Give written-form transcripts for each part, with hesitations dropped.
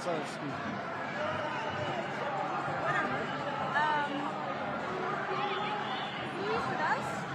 so to speak. Who's with us?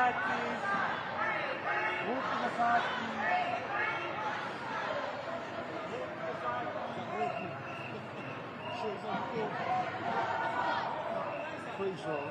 side, please. Move to the side, please. Move to the side, please. Shows on the field. Pretty sure.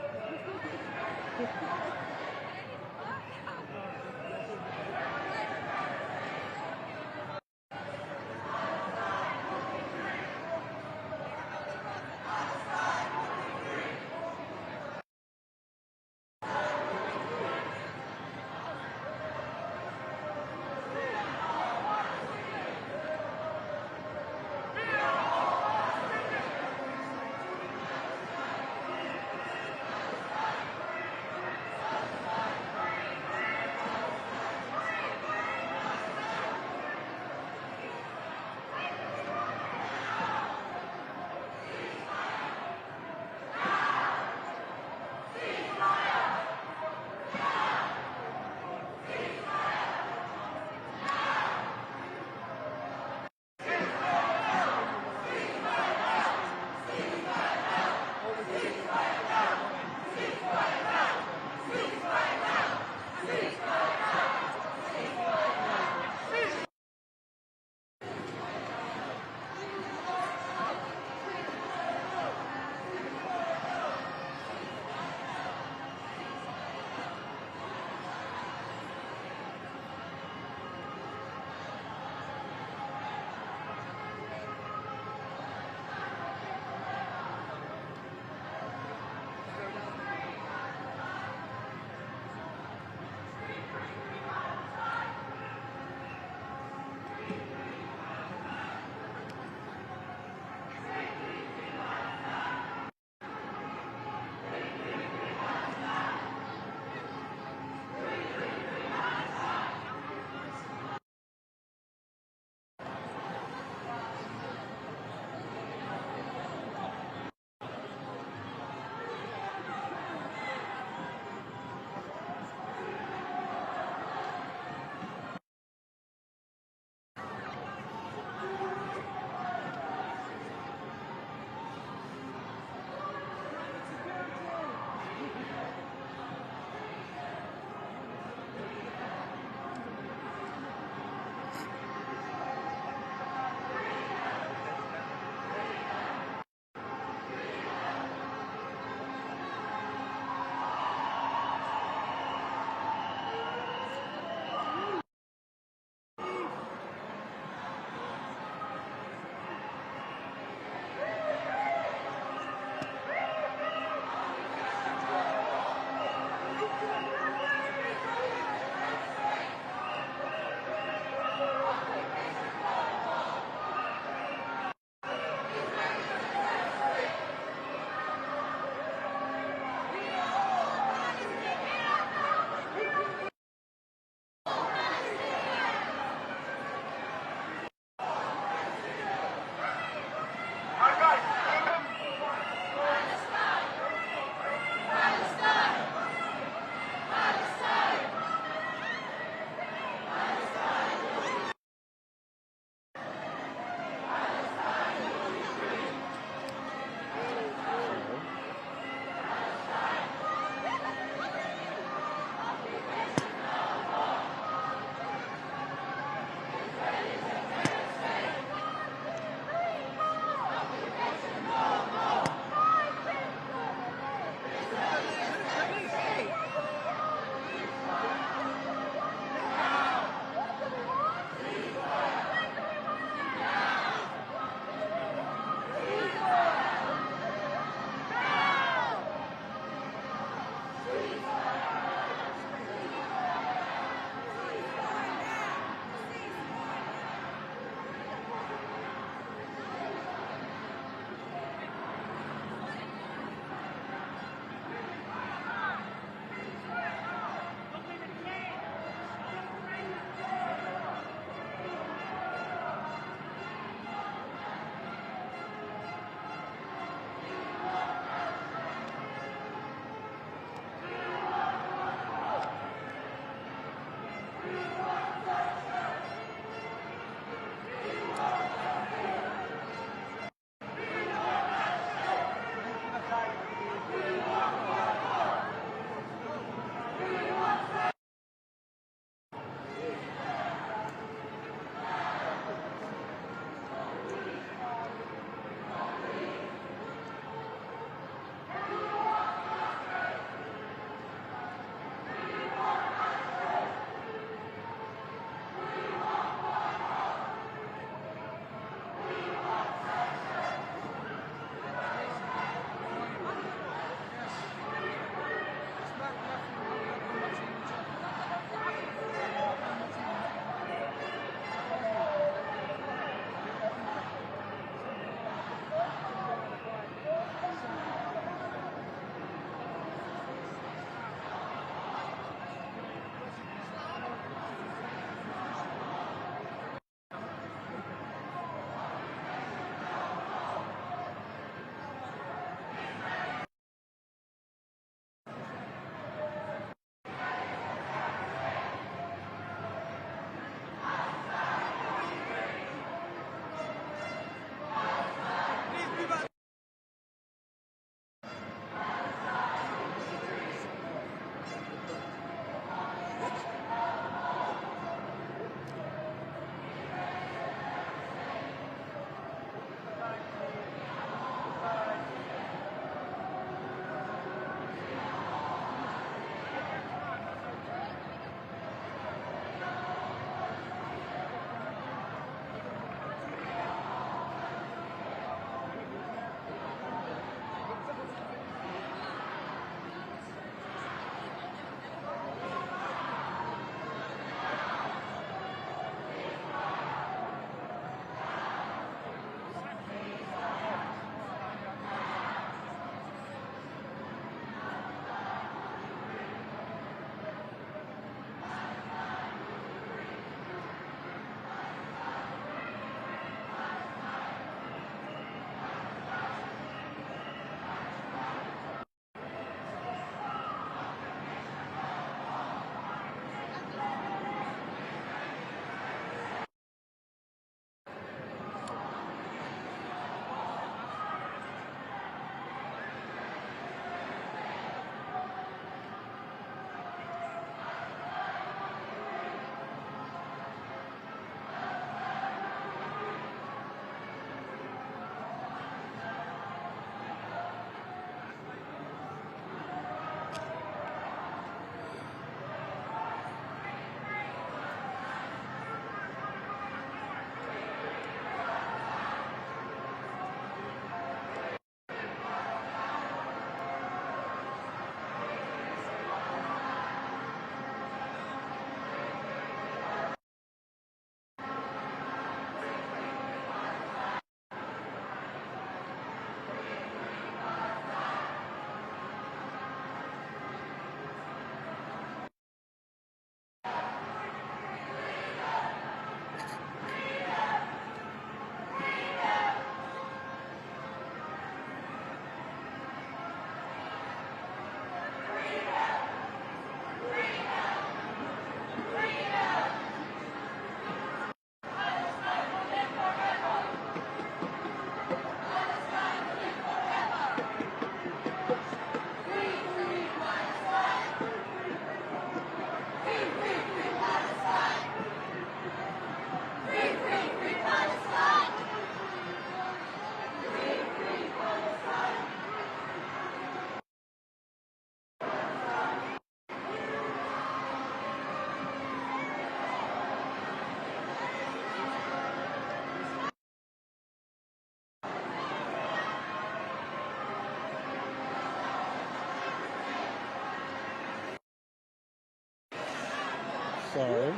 Sorry.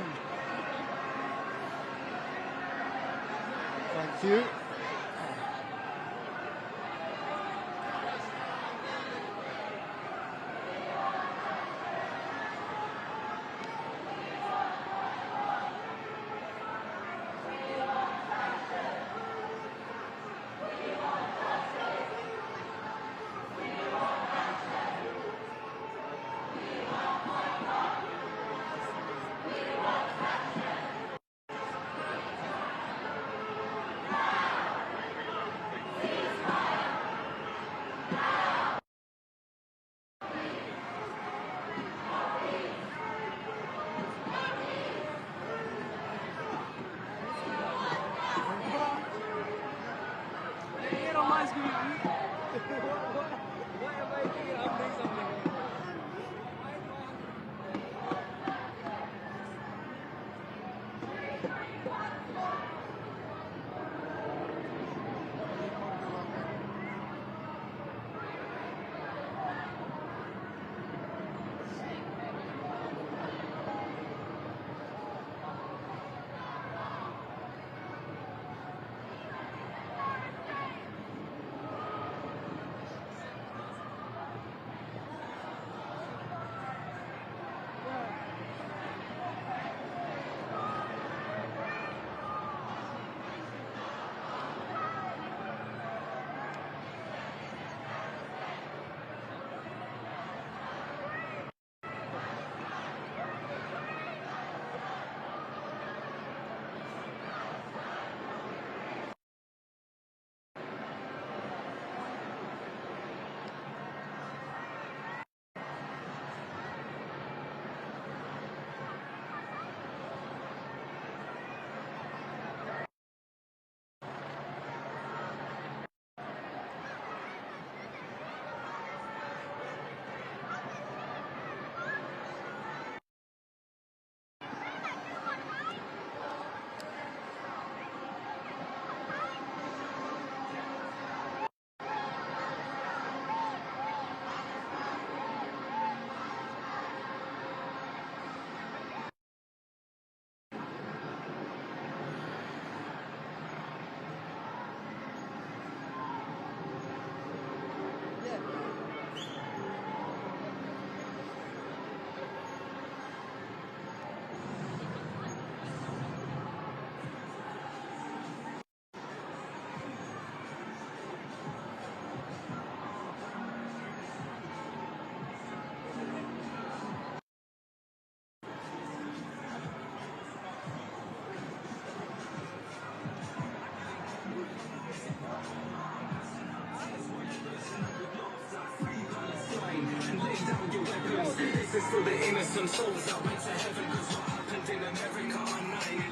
Thank you. This is for the innocent souls that went to heaven, 'cause what happened in America on 9/11.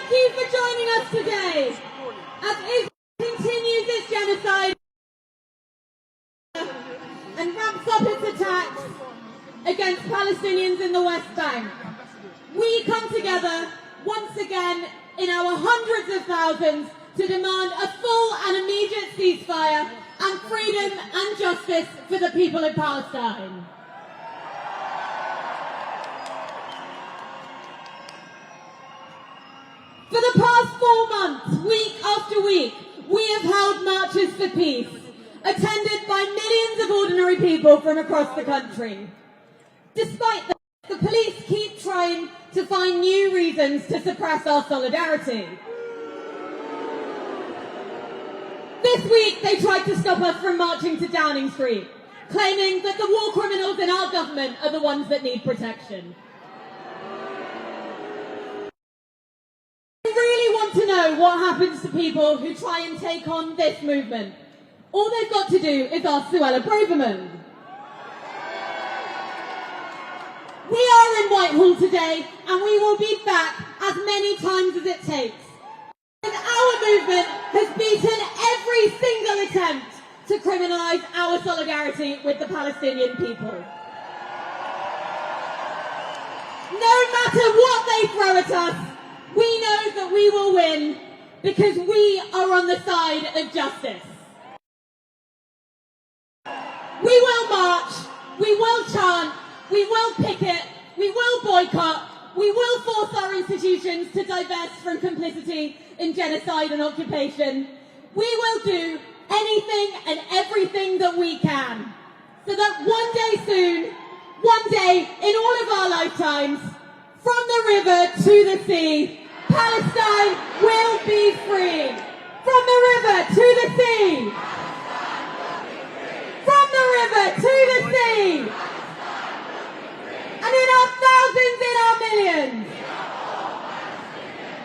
Thank you for joining us today as Israel continues its genocide and ramps up its attacks against Palestinians in the West Bank. We come together once again in our hundreds of thousands to demand a full and immediate ceasefire and freedom and justice for the people of Palestine. For the past 4 months, week after week, we have held marches for peace, attended by millions of ordinary people from across the country. Despite that, the police keep trying to find new reasons to suppress our solidarity. This week, they tried to stop us from marching to Downing Street, claiming that the war criminals in our government are the ones that need protection. To know what happens to people who try and take on this movement. All they've got to do is ask Suella Braverman. We are in Whitehall today and we will be back as many times as it takes. And our movement has beaten every single attempt to criminalise our solidarity with the Palestinian people. No matter what they throw at us, we know that we will win because we are on the side of justice. We will march, we will chant, we will picket, we will boycott, we will force our institutions to divest from complicity in genocide and occupation. We will do anything and everything that we can so that one day soon, one day in all of our lifetimes, from the river to the sea, Palestine will be free. From the river to the sea. From the river to the sea. And in our thousands, in our millions.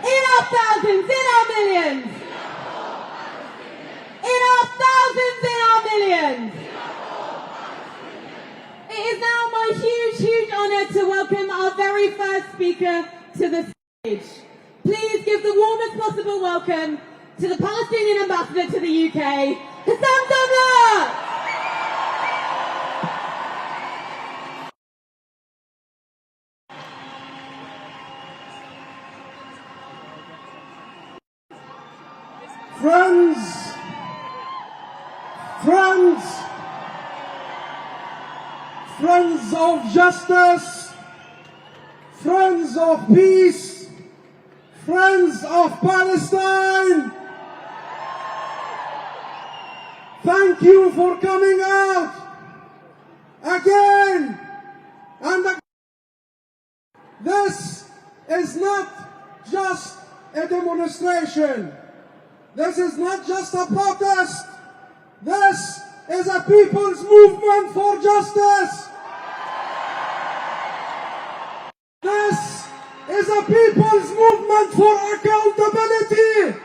In our thousands, in our millions. In our thousands, in our millions. It is now my huge honour to welcome our very first speaker to the stage. Please give the warmest possible welcome to the Palestinian ambassador to the UK, Hassam Damla! Friends of justice, friends of peace, friends of Palestine, thank you for coming out again and again. This is not just a demonstration. This is not just a protest. This is a people's movement for justice. This is a people's movement for accountability.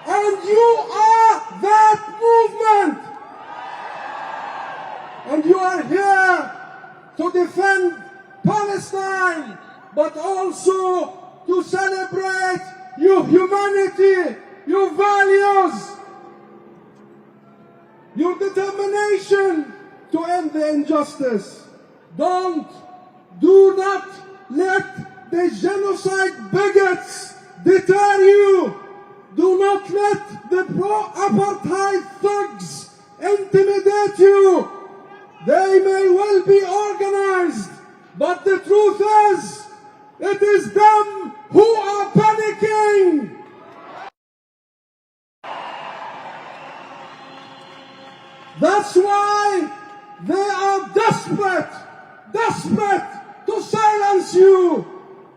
And you are that movement. And you are here to defend Palestine, but also to celebrate your humanity, your values, your determination to end the injustice. Do not let the genocide bigots deter you. Do not let the pro-apartheid thugs intimidate you. They may well be organized, but the truth is, it is them who are panicking. That's why they are desperate to silence you,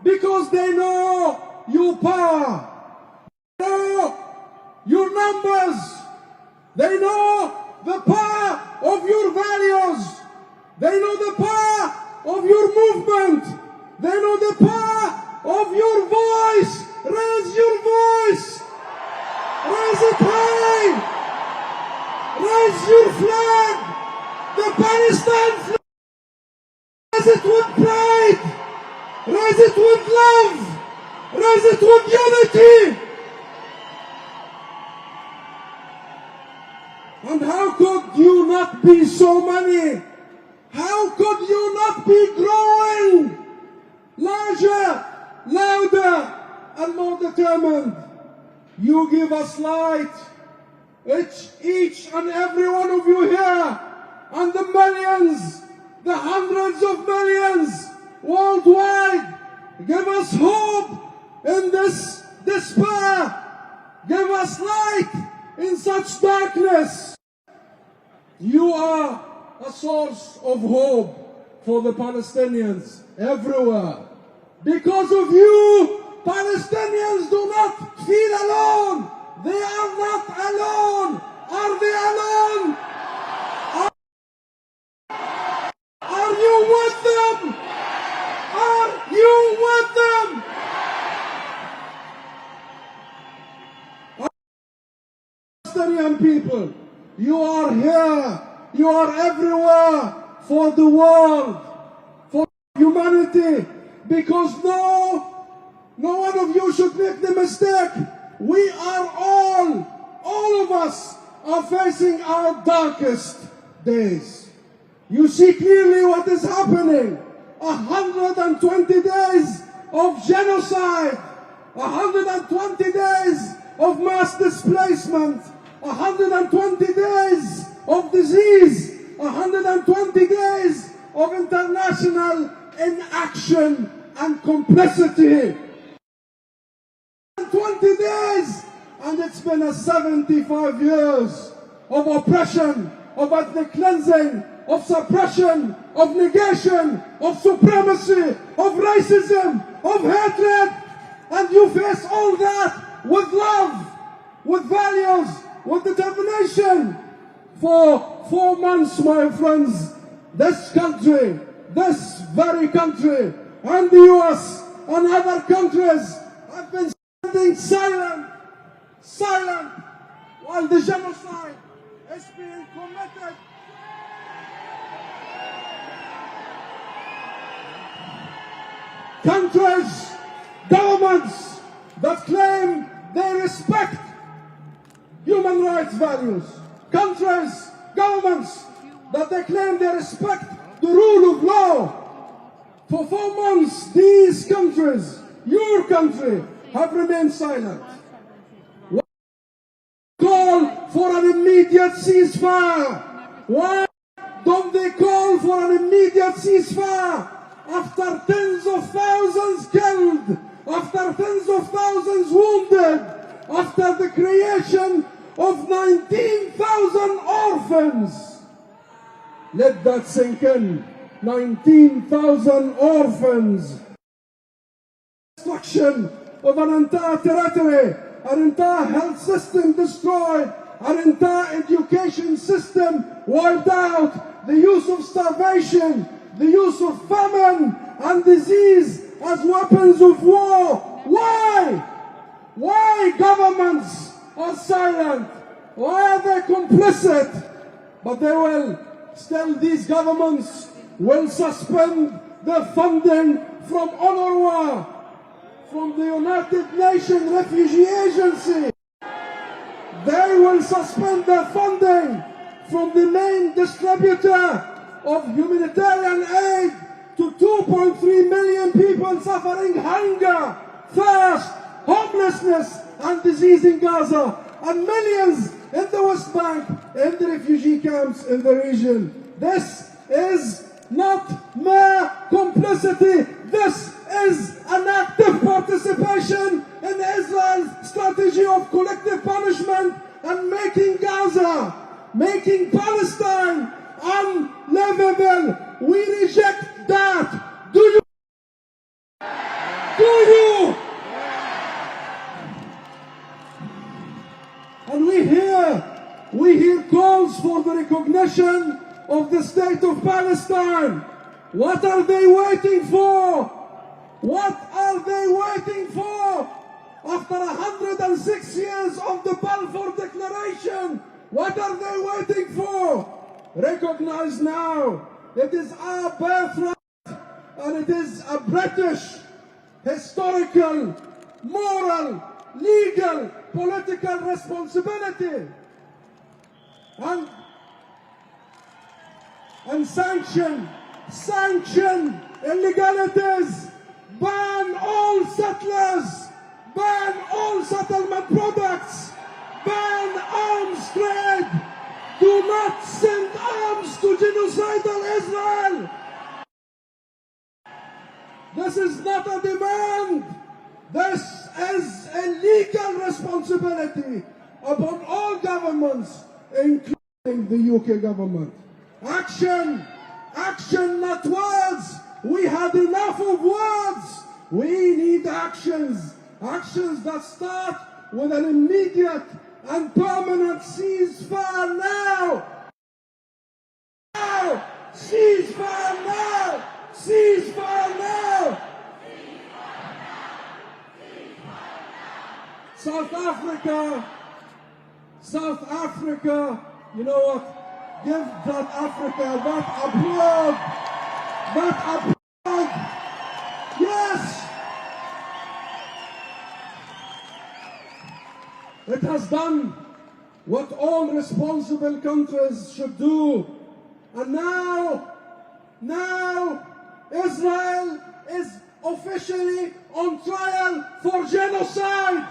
because they know your power, they know your numbers, they know the power of your values, they know the power of your movement, they know the power of your voice. Raise your voice, raise it high. Raise your flag, the Palestine flag. Raise it with pride, raise it with love, Raise it with unity. And how could you not be so many? How could you not be growing larger, louder, and more determined? You give us light. Each and every one of you here, and the millions, the hundreds of millions worldwide, give us hope in this despair. Give us light in such darkness. You are a source of hope for the Palestinians everywhere. Because of you, Palestinians do not feel alone. They are not alone. Are they alone? Are you with them? Are you with them? Palestinian people, you are here. You are everywhere for the world, for humanity. Because no one of you should make the mistake. We are all of us are facing our darkest days. You see clearly what is happening. 120 days of genocide, 120 days of mass displacement, 120 days of disease, 120 days of international inaction and complicity. 20 days, and it's been 75 years of oppression, of ethnic cleansing, of suppression, of negation, of supremacy, of racism, of hatred, and you face all that with love, with values, with determination. For 4 months, my friends, this country, this very country, and the US and other countries have been silent, while the genocide is being committed. Countries, governments that claim they respect human rights values. Countries, governments that they claim they respect the rule of law. For 4 months, these countries, your country, have remained silent. Why call for an immediate ceasefire? Why don't they call for an immediate ceasefire after tens of thousands killed, after tens of thousands wounded, after the creation of 19,000 orphans? Let that sink in. 19,000 orphans. Destruction of an entire territory, an entire health system destroyed, an entire education system wiped out, the use of starvation, the use of famine and disease as weapons of war. Why? Why governments are silent? Why are they complicit? But they will, still these governments will suspend the funding from UNRWA, from the United Nations Refugee Agency. They will suspend their funding from the main distributor of humanitarian aid to 2.3 million people suffering hunger, thirst, homelessness and disease in Gaza, and millions in the West Bank, in the refugee camps in the region. This is not mere complicity. This is an active participation in Israel's strategy of collective punishment and making Gaza, making Palestine unlivable. We reject that. Do you? Do you? And we hear calls for the recognition of the state of Palestine. What are they waiting for? What are they waiting for? After 106 years of the Balfour Declaration, what are they waiting for? Recognize now. It is our birthright, and it is a British historical moral, legal, political responsibility. And sanction illegalities, ban all settlers, ban all settlement products, ban arms trade, do not send arms to genocidal Israel. This is not a demand. This is a legal responsibility upon all governments, including the UK government. Action, not words. We had enough of words. We need actions that start with an immediate and permanent ceasefire now. Ceasefire now. Ceasefire now. South Africa, you know what? Give that Africa that applaud. Yes! It has done what all responsible countries should do. And now Israel is officially on trial for genocide.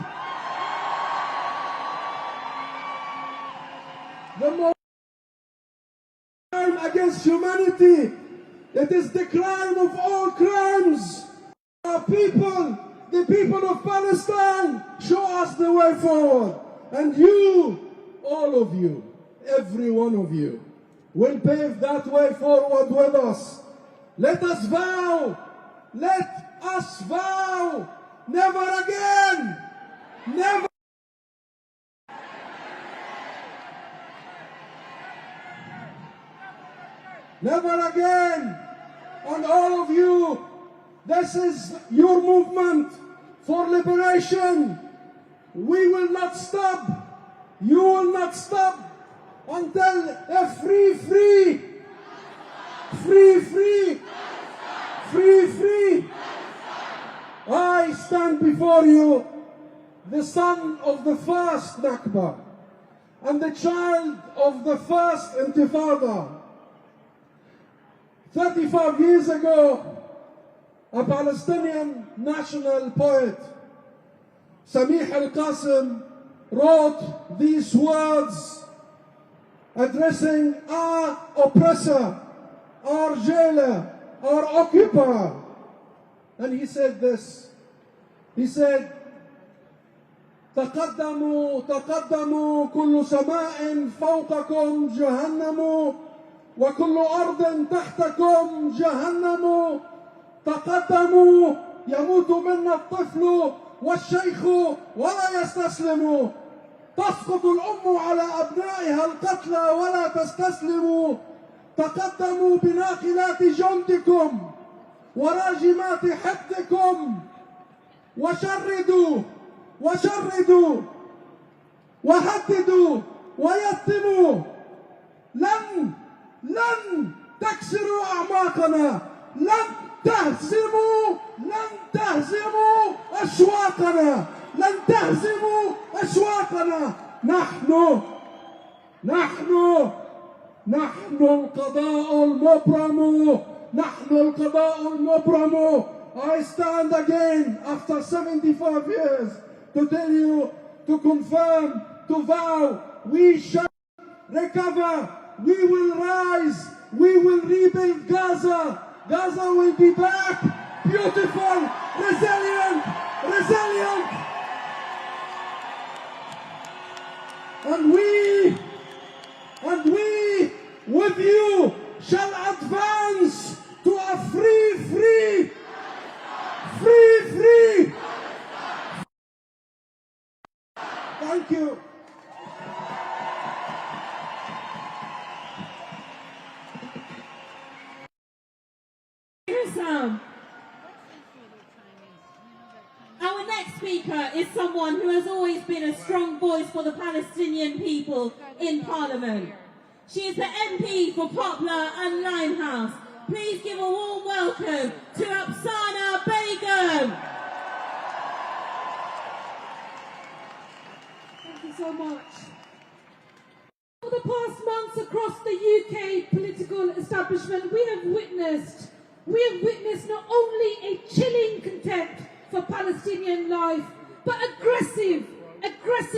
The most crime against humanity. It is the crime of all crimes. Our people, the people of Palestine, show us the way forward. And you, all of you, every one of you, will pave that way forward with us. Let us vow, never again, never again. And all of you, this is your movement for liberation. We will not stop. You will not stop until a free. I stand before you, the son of the first Nakba and the child of the first Intifada. 35 years ago, a Palestinian national poet, Samih al-Qasim, wrote these words addressing our oppressor, our jailer, our occupier. And he said this. He said, تقدموا كل سماء فوقكم جهنم وكل أرض تحتكم جهنم. تقدموا يموت منا الطفل والشيخ ولا يستسلم. تسقط الأم على أبنائها القتلى ولا تستسلم. تقدموا بناقلات جندكم وراجمات حقدكم وشردوا وهددوا ويتموا. لن تكسروا أعماقنا، لن تهزموا أشواقنا، لن تهزموا أشواقنا. نحن القضاء المبرم، نحن القضاء المبرم. I stand again after 75 years to tell you, to confirm, to vow, we shall recover, we will rise, we will rebuild Gaza. Gaza will be back, beautiful, resilient. And we, with you, shall advance to a free. Thank you. Our next speaker is someone who has always been a strong voice for the Palestinian people in Parliament. She is the MP for Poplar and Limehouse. Please give a warm welcome to Apsana Begum. establishment, we have witnessed not only a chilling contempt for Palestinian life, but aggressive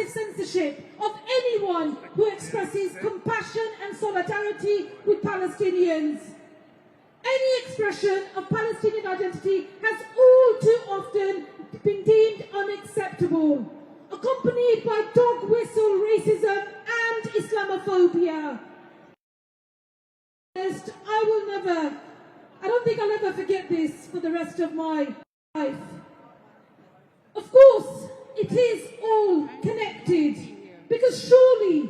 censorship of anyone who expresses compassion and solidarity with Palestinians. Any expression of Palestinian identity has all too often been deemed unacceptable, accompanied by dog whistle racism and Islamophobia. I don't think I'll ever forget this for the rest of my life. Of course, it is all connected, because surely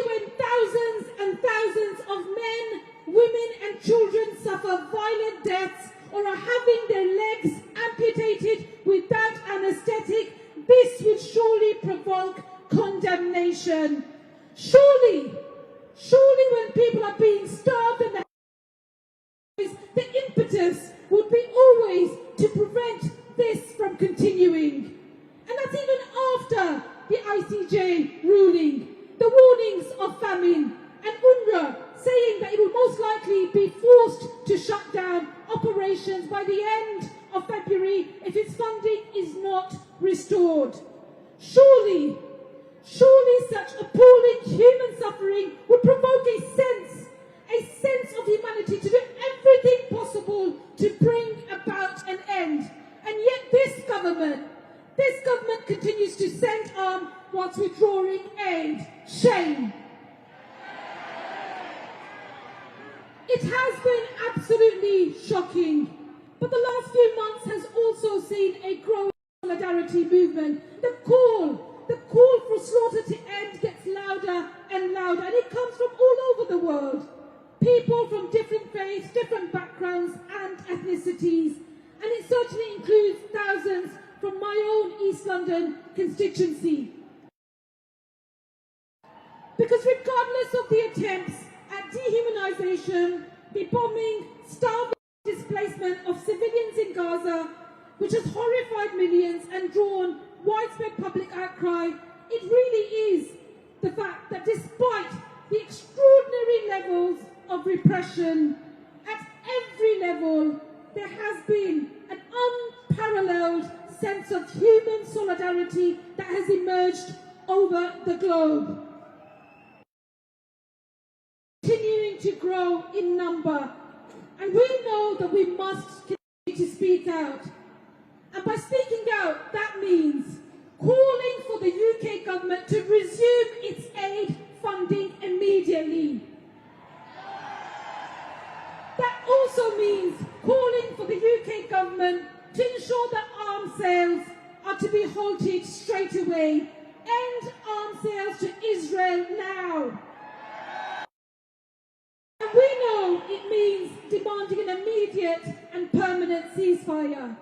when thousands and thousands of men, women and children suffer violent deaths or are having their legs amputated without anaesthetic, this would surely provoke condemnation. Surely when people are being starved and the impetus would be always to prevent this from continuing. And that's even after the ICJ ruling, the warnings of famine, and UNRWA saying that it will most likely be forced to shut down operations by the end of February if its funding is not restored. Surely such appalling human suffering would provoke a sense of humanity to do everything possible to bring about an end. And yet this government continues to send arms whilst withdrawing aid. Shame. It has been absolutely shocking, but the last few months has also seen a growing solidarity movement. The call for slaughter to end gets louder and louder, and it comes from all over the world. People from different faiths, different backgrounds and ethnicities, and it certainly includes thousands from my own East London constituency. Because regardless of the attempts at dehumanisation, the bombing, starving, displacement of civilians in Gaza, which has horrified millions and drawn widespread public outcry, it really is the fact that despite the extraordinary levels of repression at every level, there has been an unparalleled sense of human solidarity that has emerged over the globe, continuing to grow in number. And we know that we must continue to speak out. And by speaking out, that means calling for the UK government to resume its aid funding immediately. That also means calling for the UK government to ensure that arms sales are to be halted straight away. End arms sales to Israel now. And we know it means demanding an immediate and permanent ceasefire.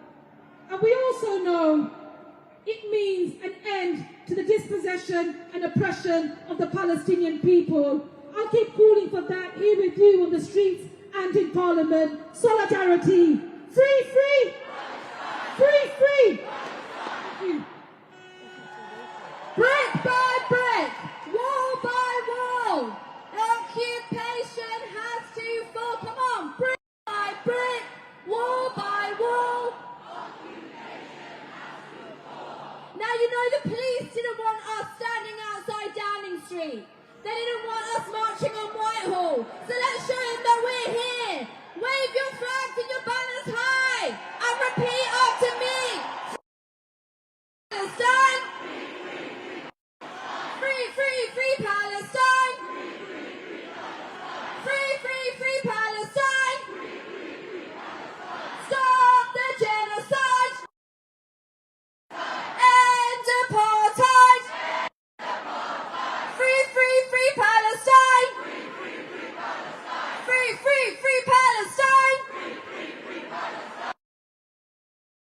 And we also know it means an end to the dispossession and oppression of the Palestinian people. I'll keep calling for that here with you on the streets and in Parliament. Solidarity. Free, free. Free, free. Thank you. Brick by brick, wall by wall, occupation has to fall. Come on, brick by brick, wall by wall. Now you know the police didn't want us standing outside Downing Street. They didn't want us marching on Whitehall. So let's show them that we're here. Wave your flags and your banners high. And repeat after me. Palestine. Free, free, free Palestine. Free, free, free Palestine. Stop the genocide. End apartheid. Free, free, free Palestine. Free, free, free Palestine.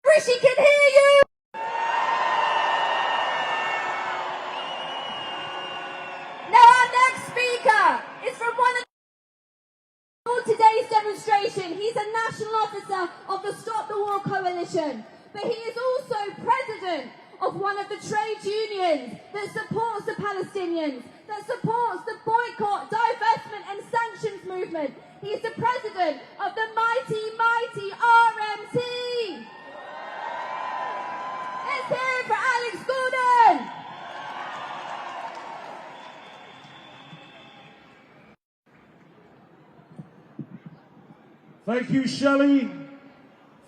Rishi can hear you. Now our next speaker is from one of today's demonstration. He's a national officer of the Stop the War Coalition, but he is also president of one of the trade unions that supports the Palestinians, that supports the boycott, divestment and sanctions movement. He's the president of the mighty RMT. Let's hear it for Alex Gordon. Thank you, Shelley.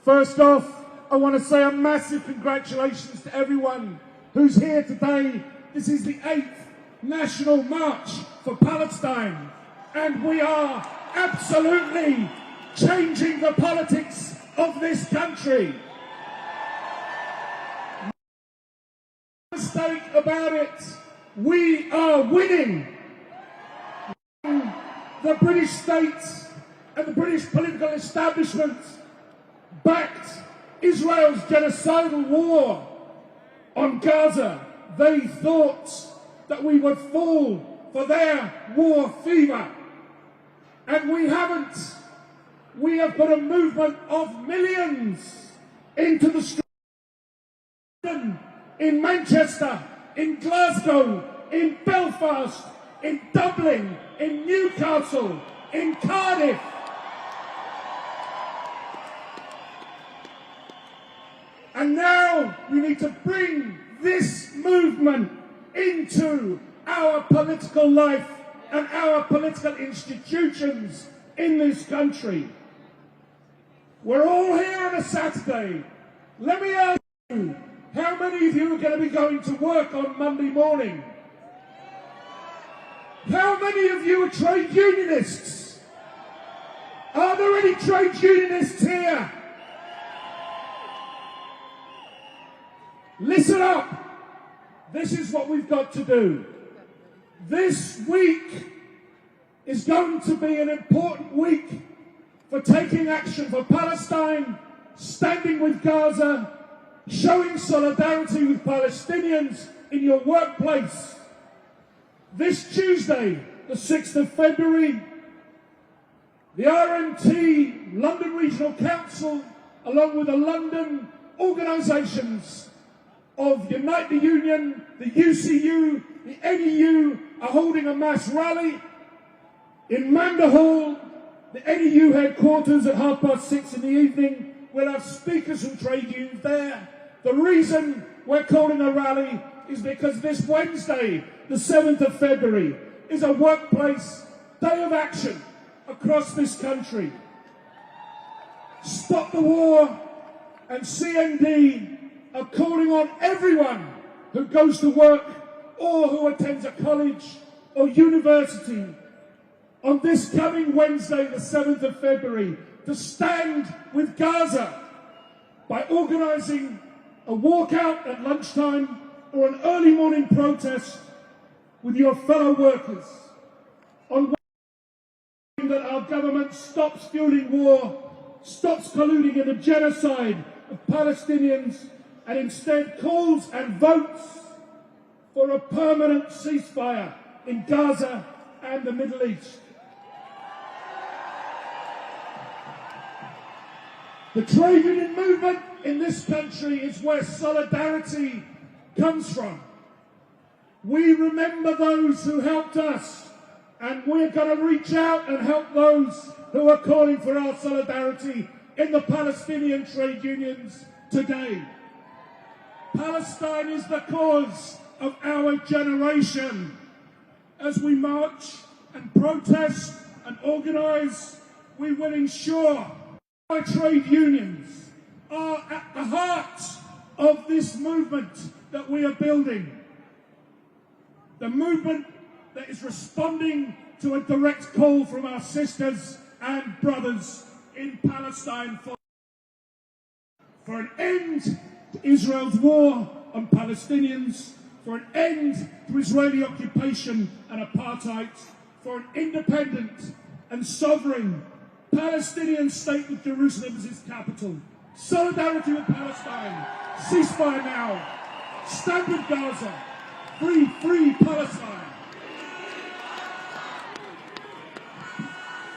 First off, I want to say a massive congratulations to everyone who's here today. This is the 8th National March for Palestine, and we are absolutely changing the politics of this country. No mistake about it, we are winning. The British state and the British political establishment backed Israel's genocidal war on Gaza. They thought that we would fall for their war fever. And we haven't. We have put a movement of millions into the streets in Manchester, in Glasgow, in Belfast, in Dublin, in Newcastle, in Cardiff. And now we need to bring this movement into our political life and our political institutions in this country. We're all here on a Saturday. Let me ask you, how many of you are going to be going to work on Monday morning? How many of you are trade unionists? Are there any trade unionists here? Listen up. This is what we've got to do. This week is going to be an important week for taking action for Palestine, standing with Gaza, showing solidarity with Palestinians in your workplace. This Tuesday, the 6th of February, the RMT London Regional Council, along with the London organisations of Unite the Union, the UCU, the NEU, are holding a mass rally in Manda Hall, the NEU headquarters, at 6:30 in the evening. We'll have speakers from trade unions there. The reason we're calling a rally is because this Wednesday, the 7th of February, is a workplace day of action across this country. Stop the War and CND are calling on everyone who goes to work or who attends a college or university on this coming Wednesday, the 7th of February, to stand with Gaza by organising a walkout at lunchtime or an early morning protest with your fellow workers on that our government stops fueling war, stops colluding in the genocide of Palestinians, and instead calls and votes for a permanent ceasefire in Gaza and the Middle East. The trade union movement in this country is where solidarity comes from. We remember those who helped us, and we're going to reach out and help those who are calling for our solidarity in the Palestinian trade unions today. Palestine is the cause of our generation. As we march and protest and organise, we will ensure our trade unions are at the heart of this movement that we are building. The movement that is responding to a direct call from our sisters and brothers in Palestine for an end to Israel's war on Palestinians, for an end to Israeli occupation and apartheid, for an independent and sovereign Palestinian state with Jerusalem as its capital. Solidarity with Palestine. Ceasefire now. Stand with Gaza. Free, free Palestine.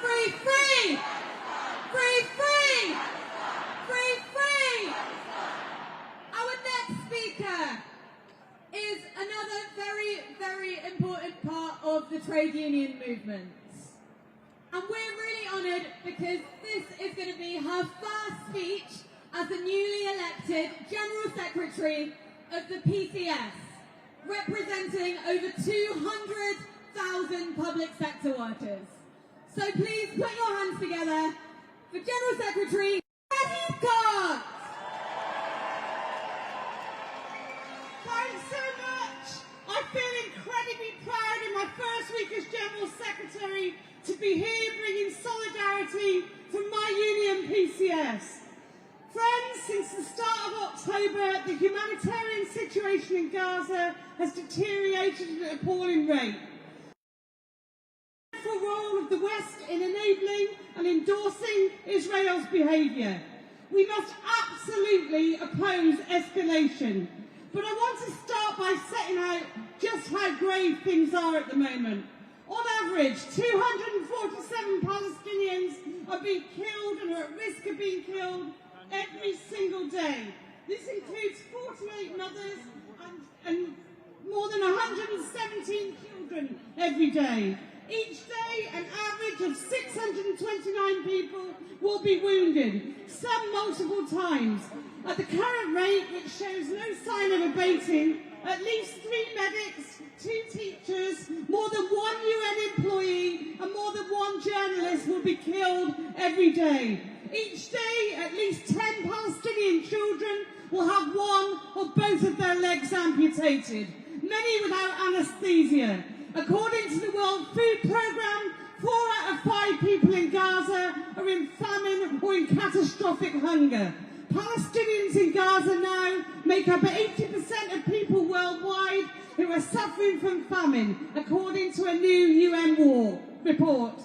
Free, free! Free, free! Free, free! Our next speaker trade union movements. And we're really honoured because this is going to be her first speech as the newly elected General Secretary of the PCS, representing over 200,000 public sector workers. So please put your hands together for General Secretary Heath Cox. Thanks so much. I feel incredibly proud in my first week as General Secretary to be here bringing solidarity from my union PCS. Friends, since the start of October, the humanitarian situation in Gaza has deteriorated at an appalling rate. The role of the West in enabling and endorsing Israel's behaviour. We must absolutely oppose escalation. But I want to start by setting out just how grave things are at the moment. On average, 247 Palestinians are being killed and are at risk of being killed every single day. This includes 48 mothers and more than 117 children every day. Each day, an average of 629 people will be wounded, some multiple times. At the current rate, which shows no sign of abating, at least 3 medics, 2 teachers, more than 1 UN employee, and more than 1 journalist will be killed every day. Each day, at least 10 Palestinian children will have 1 or both of their legs amputated, many without anaesthesia. According to the World Food Programme, 4 out of 5 people in Gaza are in famine or in catastrophic hunger. Palestinians in Gaza now make up 80% of people worldwide who are suffering from famine, according to a new UN war report.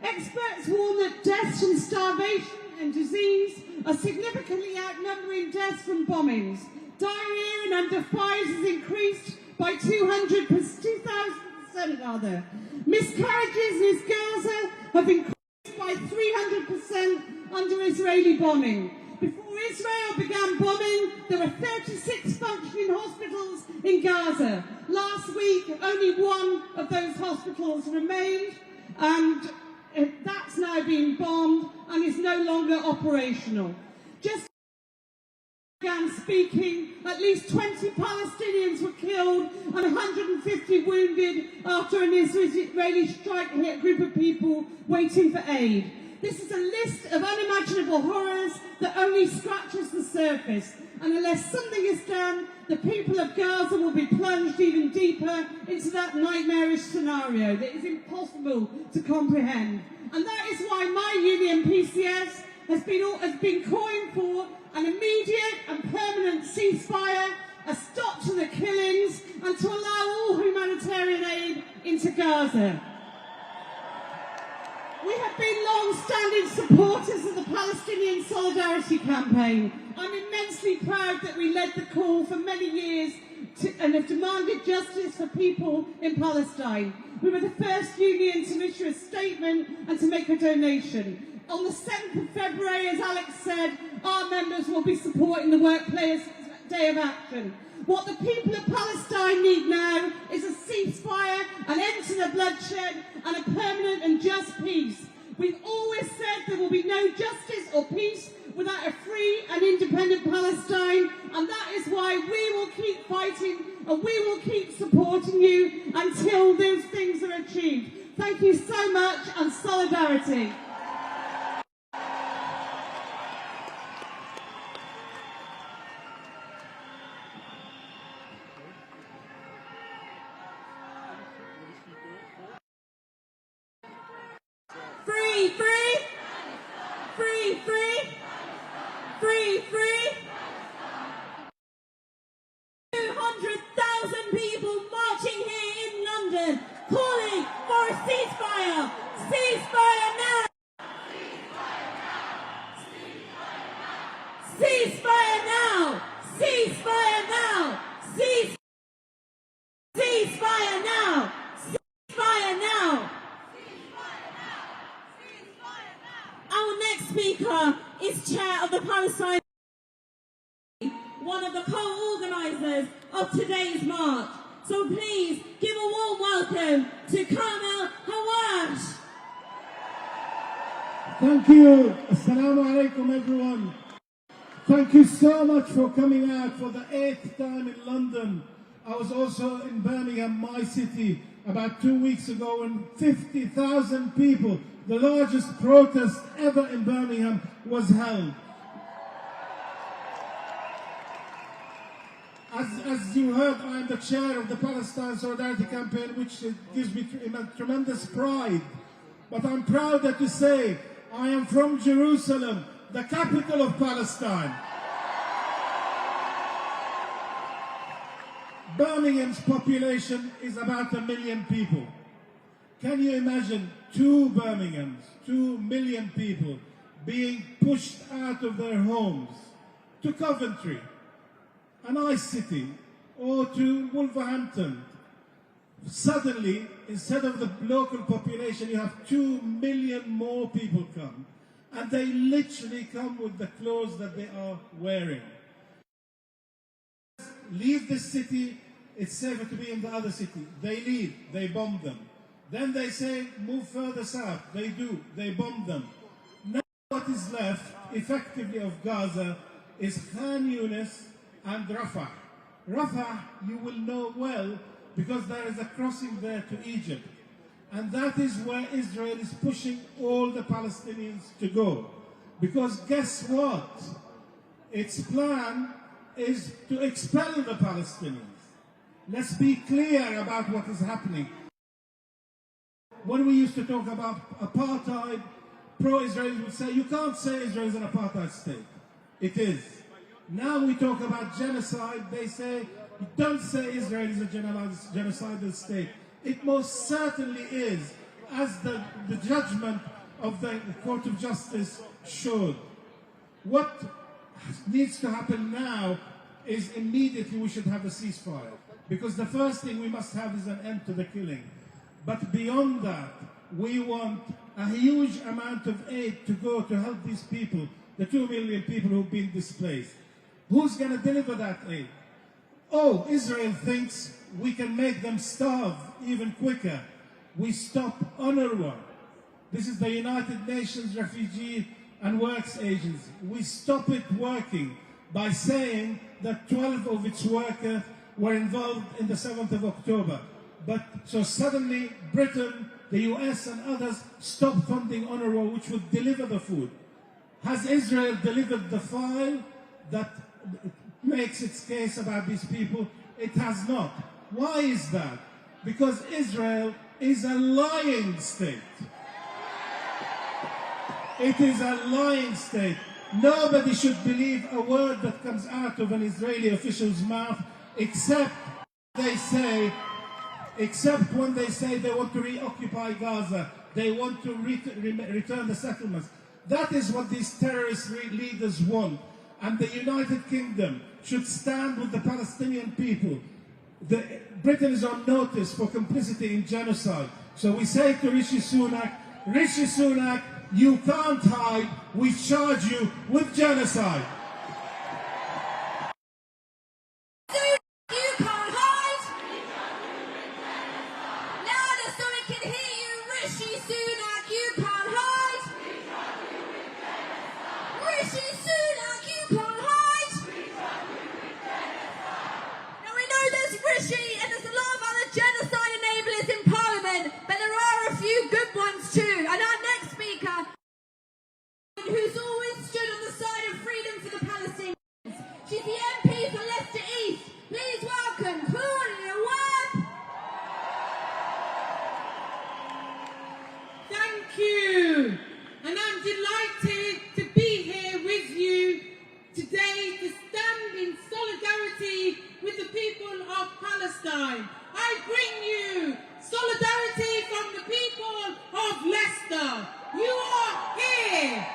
Experts warn that deaths from starvation and disease are significantly outnumbering deaths from bombings. Diarrhea and under fires has increased by 2,000% rather. Miscarriages in Gaza have increased by 300% under Israeli bombing. Before Israel began bombing, there were 36 functioning hospitals in Gaza. Last week, only 1 of those hospitals remained, and that's now been bombed and is no longer operational. Just began speaking, at least 20 Palestinians were killed and 150 wounded after an Israeli strike hit a group of people waiting for aid. This is a list of unimaginable horrors that only scratches the surface, and unless something is done, the people of Gaza will be plunged even deeper into that nightmarish scenario that is impossible to comprehend. And that is why my union PCS has been calling for an immediate and permanent ceasefire, a stop to the killings, and to allow all humanitarian aid into Gaza. We have been long-standing supporters of the Palestinian Solidarity Campaign. I'm immensely proud that we led the call for many years and have demanded justice for people in Palestine. We were the first union to issue a statement and to make a donation. On the 7th of February, as Alex said, our members will be supporting the Workplace Day of Action. What the people of Palestine need now is a ceasefire, an end to the bloodshed, and a permanent and just peace. We've always said there will be no justice or peace without a free and independent Palestine, and that is why we will keep fighting and we will keep supporting you until those things are achieved. Thank you so much, and solidarity. Free, free, free, free, free, free. 200,000 people marching here in London, calling for a ceasefire. Ceasefire now. Ceasefire now. Ceasefire now. Ceasefire now. Ceasefire now. Our next speaker is chair of the Palestine, one of the co-organisers of today's march. So please give a warm welcome to Kamel Hawash. Thank you. Assalamu alaikum, everyone. Thank you so much for coming out for the 8th time in London. I was also in Birmingham, my city, about 2 weeks ago, when 50,000 people, the largest protest ever in Birmingham, was held. As you heard, I am the chair of the Palestine Solidarity Campaign, which gives me tremendous pride. But I'm prouder to say I am from Jerusalem, the capital of Palestine. Birmingham's population is about 1 million people. Can you imagine 2 Birminghams, 2 million people being pushed out of their homes to Coventry, a nice city, or to Wolverhampton? Suddenly, instead of the local population, you have 2 million more people come. And they literally come with the clothes that they are wearing. Leave this city, it's safer to be in the other city. They leave, they bomb them. Then they say, move further south. They do, they bomb them. Now what is left, effectively, of Gaza is Khan Yunis and Rafah. Rafah, you will know well, because there is a crossing there to Egypt. And that is where Israel is pushing all the Palestinians to go. Because guess what? Its plan is to expel the Palestinians. Let's be clear about what is happening. When we used to talk about apartheid, pro-Israelis would say, you can't say Israel is an apartheid state. It is. Now we talk about genocide, they say, don't say Israel is a genocidal state. It most certainly is, as the judgment of the Court of Justice showed. What needs to happen now is immediately we should have a ceasefire. Because the first thing we must have is an end to the killing. But beyond that, we want a huge amount of aid to go to help these people, the 2 million people who've been displaced. Who's going to deliver that aid? Oh, Israel thinks we can make them starve even quicker. We stop UNRWA. This is the United Nations Refugee and Works Agency. We stop it working by saying that 12 of its workers were involved in the 7th of October. But so suddenly Britain, the US and others stop funding UNRWA, which would deliver the food. Has Israel delivered the file that makes its case about these people? It has not. Why is that? Because Israel is a lying state. It is a lying state. Nobody should believe a word that comes out of an Israeli official's mouth except when they say they want to reoccupy Gaza, they want to return the settlements. That is what these terrorist leaders want. And the United Kingdom should stand with the Palestinian people. Britain is on notice for complicity in genocide. So we say to Rishi Sunak, you can't hide, we charge you with genocide. You can't hide! Louder so we can hear you, Rishi Sunak, you can't hide! Rishi Sunak, you can't hide! Now we know there's Rishi and there's a lot of other genocide enablers in Parliament, but there are a few good ones too. And our next speaker, who's always stood on the side of freedom for the Palestinians. She's the MP for Leicester East. Please welcome Claudia Webb. Thank you. And I'm delighted to be here with you today to stand in solidarity with the people of Palestine. I bring you solidarity from the people of Leicester. You are here.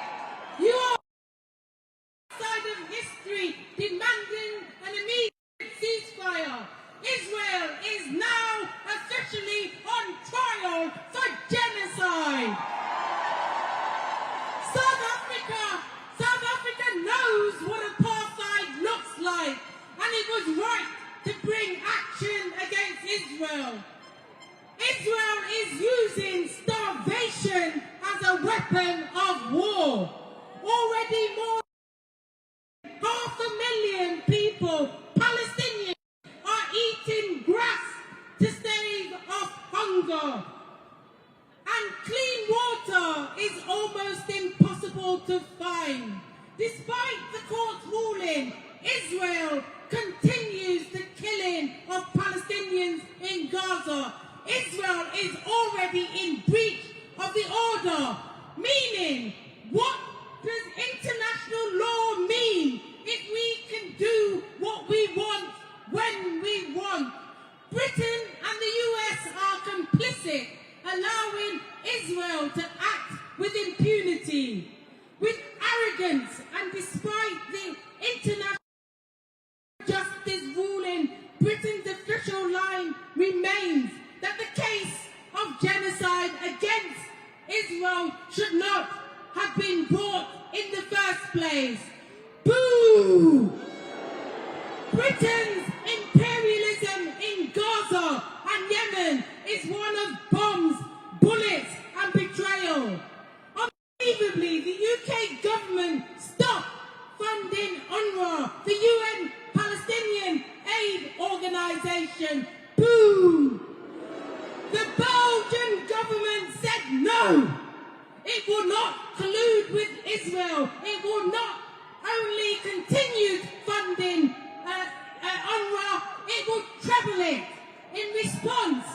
You are side of history demanding an immediate ceasefire. Israel is now officially on trial for genocide. South Africa knows what apartheid looks like, and it was right to bring action against people, Palestinians, are eating grass to stave off hunger. And clean water is almost impossible to find. Despite the court's ruling, Israel continues the killing of Palestinians in Gaza. Israel is already in breach of the order, meaning what does international law mean if we can do what we want when we want? Britain and the US are complicit, allowing Israel to act with impunity, with arrogance, and despite the international justice ruling, Britain's official line remains that the case of genocide against Israel should not have been brought in the first place. Boo! Britain's imperialism in Gaza and Yemen is one of bombs, bullets and betrayal. Unbelievably, the UK government stopped funding UNRWA, the UN Palestinian aid organisation. Boo! The Belgian government said no. It will not collude with Israel. It will not only continue funding UNRWA, it will treble it. In response,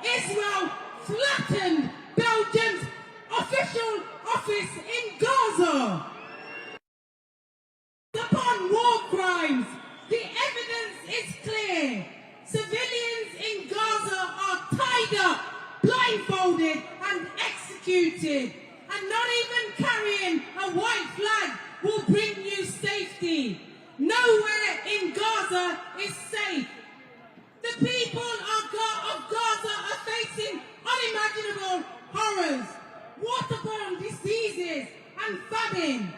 Israel flattened Belgium's official office in Gaza. Upon war crimes, the evidence is clear. Civilians in Gaza are tied up, blindfolded and executed. And not even carrying a white flag will bring you safety. Nowhere in Gaza is safe. The people of Gaza are facing unimaginable horrors, waterborne diseases and famine.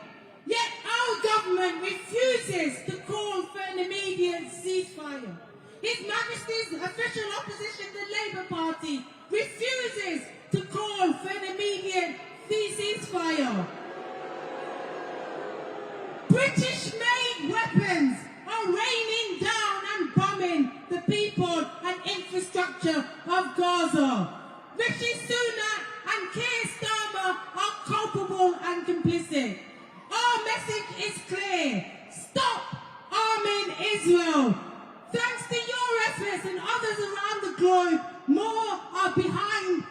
Yet our government refuses to call for an immediate ceasefire. His Majesty's official opposition, the Labour Party, refuses to call for an immediate ceasefire. British-made weapons are raining down and bombing the people and infrastructure of Gaza. Rishi Sunak and Keir Starmer are culpable and complicit. Our message is clear. Stop arming Israel. Thanks to your efforts and others around the globe, more are behind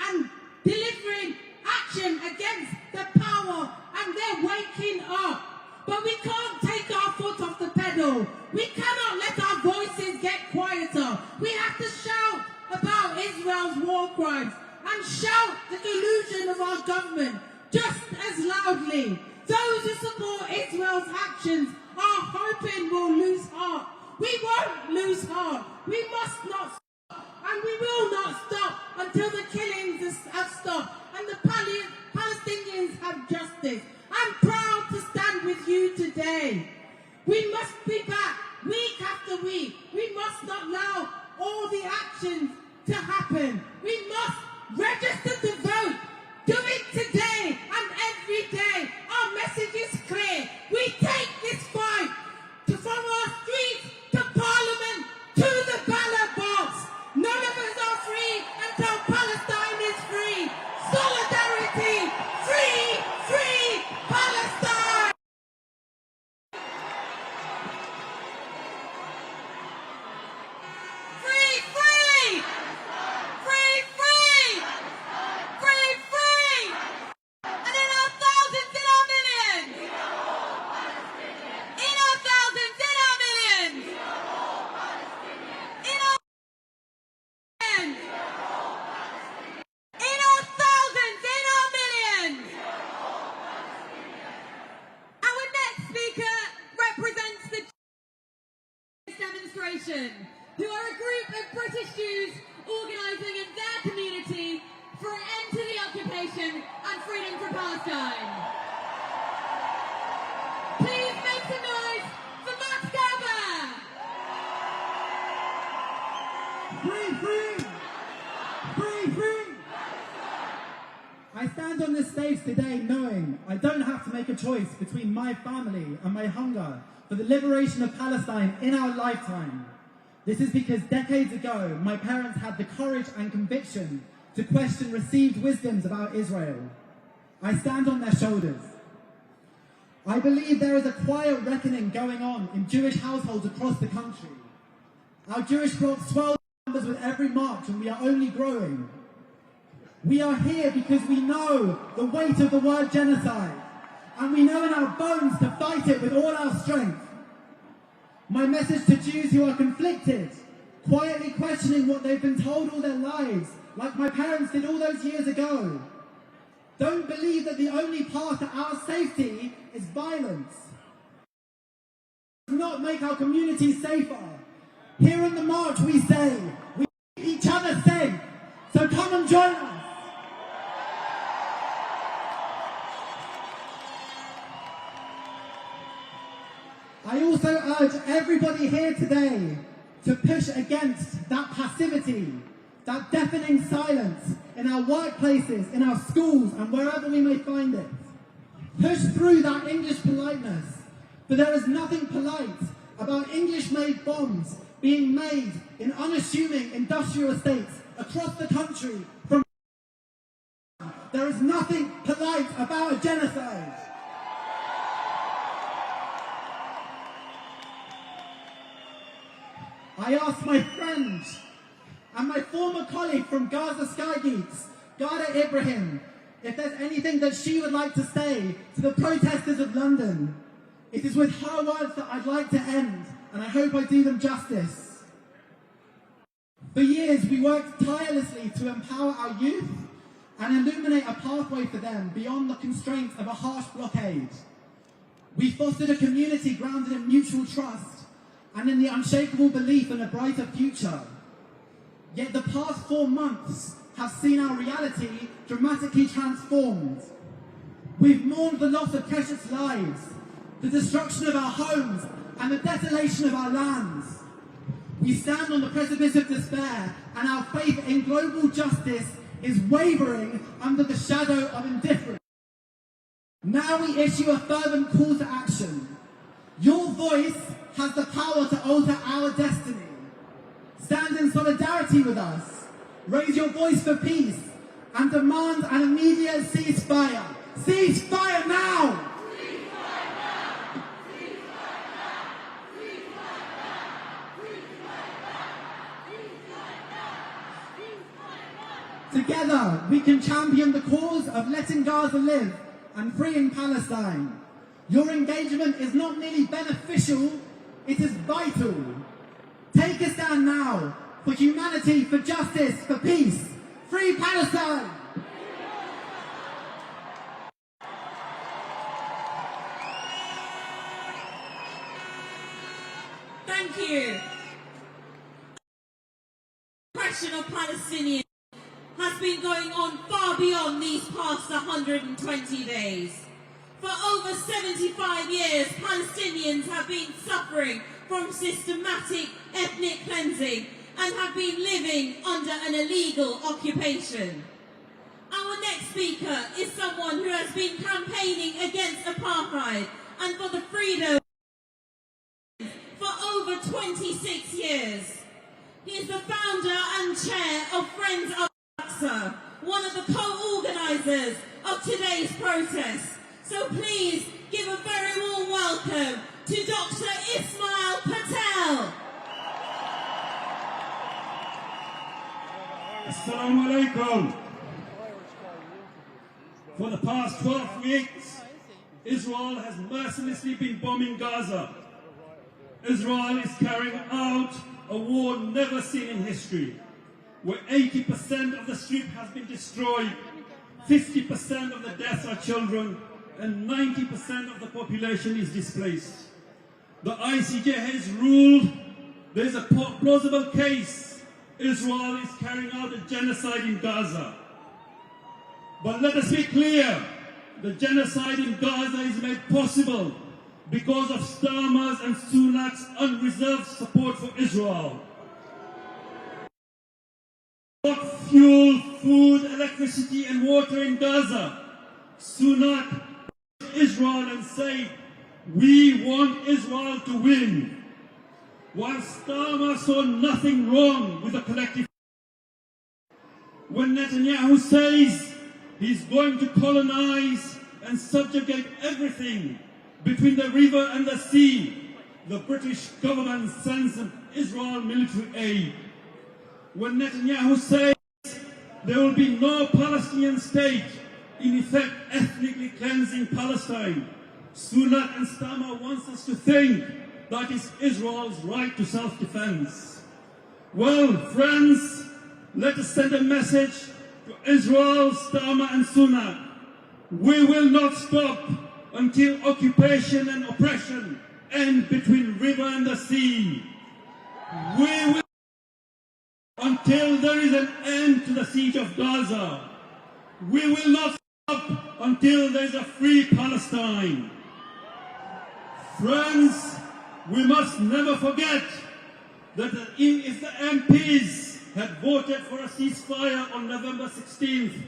and delivering action against the power, and they're waking up. But we can't take our foot off the pedal. We cannot let our voices get quieter. We have to shout about Israel's war crimes and shout the collusion of our government just as loudly. Those who support Israel's actions are hoping we'll lose heart. We won't lose heart. We must not stop. And we will not stop until the killings have stopped and the Palestinians have justice. I'm proud to stand with you today. We must be back week after week. We must not allow all the actions to happen. We must register to vote. Do it today and every day. Our message is clear. We take this fight from our streets to Parliament to the ballot box. None of us are free until Palestine is free. Solidarity, free, free Palestine. Free, free, free, free, free, free. And in our thousands, in our millions. In our thousands, in our millions. In our millions. In our thousands, in our millions. Our next speaker represents the demonstration, who are a group of British Jews organising in their community for an end to the occupation and freedom for Palestine. Please make some noise for Max Garber! Free, free! Free, free! I stand stand on this stage today knowing I don't have to make a choice between my family and my hunger for the liberation of Palestine in our lifetime. This is because decades ago, my parents had the courage and conviction to question received wisdoms about Israel. I stand on their shoulders. I believe there is a quiet reckoning going on in Jewish households across the country. Our Jewish bloc swells numbers with every march and we are only growing. We are here because we know the weight of the word genocide, and we know in our bones to fight it with all our strength. My message to Jews who are conflicted, quietly questioning what they've been told all their lives, like my parents did all those years ago. Don't believe that the only path to our safety is violence. It does not make our communities safer. Here in the march we say, we keep each other safe, so come and join us. I also urge everybody here today to push against that passivity, that deafening silence in our workplaces, in our schools, and wherever we may find it. Push through that English politeness, for there is nothing polite about English-made bombs being made in unassuming industrial estates across the country. There is nothing polite about a genocide. I asked my friend and my former colleague from Gaza Sky Geeks, Ghada Ibrahim, if there's anything that she would like to say to the protesters of London. It is with her words that I'd like to end, and I hope I do them justice. For years, we worked tirelessly to empower our youth and illuminate a pathway for them beyond the constraints of a harsh blockade. We fostered a community grounded in mutual trust and in the unshakable belief in a brighter future. Yet the past 4 months have seen our reality dramatically transformed. We've mourned the loss of precious lives, the destruction of our homes, and the desolation of our lands. We stand on the precipice of despair, and our faith in global justice is wavering under the shadow of indifference. Now we issue a fervent call to action. Your voice has the power to alter our destiny. Stand in solidarity with us. Raise your voice for peace and demand an immediate ceasefire. Ceasefire now! Together, we can champion the cause of letting Gaza live and freeing Palestine. Your engagement is not merely beneficial, it is vital. Take a stand now for humanity, for justice, for peace. Free Palestine! Thank you. The question of Palestinians has been going on far beyond these past 120 days. For over 75 years, Palestinians have been suffering from systematic ethnic cleansing and have been living under an illegal occupation. Our next speaker is someone who has been campaigning against apartheid and for the freedom for over 26 years. He is the founder and chair of Friends of Al-Aqsa, one of the co-organisers of today's protest. So please give a very warm welcome to Dr. Ismail Patel. Assalamu alaikum. For the past 12 weeks, Israel has mercilessly been bombing Gaza. Israel is carrying out a war never seen in history, where 80% of the strip has been destroyed, 50% of the deaths are children, and 90% of the population is displaced. The ICJ has ruled there is a plausible case Israel is carrying out a genocide in Gaza. But let us be clear, the genocide in Gaza is made possible because of Starmer's and Sunak's unreserved support for Israel. Fuel, food, electricity and water in Gaza Sunak Israel and say, we want Israel to win. While Starmer saw nothing wrong with the collective. When Netanyahu says he's going to colonize and subjugate everything between the river and the sea, the British government sends Israel military aid. When Netanyahu says there will be no Palestinian state, in effect ethnically cleansing Palestine, Sunak and Starmer wants us to think that is Israel's right to self-defense. Well, friends, let us send a message to Israel, Starmer and Sunak. We will not stop until occupation and oppression end between river and the sea. We will until there is an end to the siege of Gaza. We will not stop until there is a free Palestine. Friends, we must never forget that if the MPs had voted for a ceasefire on November 16th,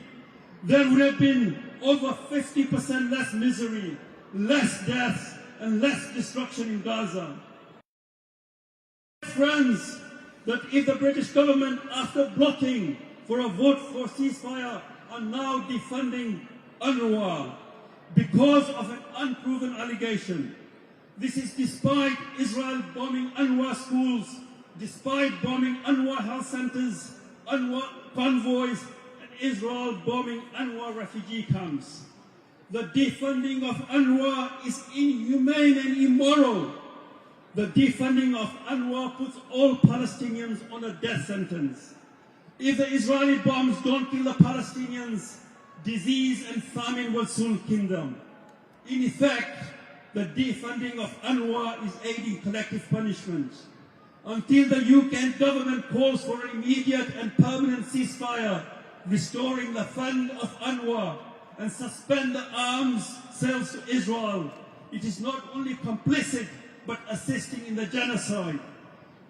there would have been over 50% less misery, less deaths, and less destruction in Gaza. Friends, that if the British government, after blocking for a vote for ceasefire, are now defunding UNRWA because of an unproven allegation. This is despite Israel bombing UNRWA schools, despite bombing UNRWA health centers, UNRWA convoys, and Israel bombing UNRWA refugee camps. The defunding of UNRWA is inhumane and immoral. The defunding of UNRWA puts all Palestinians on a death sentence. If the Israeli bombs don't kill the Palestinians, disease and famine will soon kill them. In effect, the defunding of UNRWA is aiding collective punishment. Until the UK government calls for an immediate and permanent ceasefire, restoring the fund of UNRWA, and suspend the arms sales to Israel, it is not only complicit, but assisting in the genocide.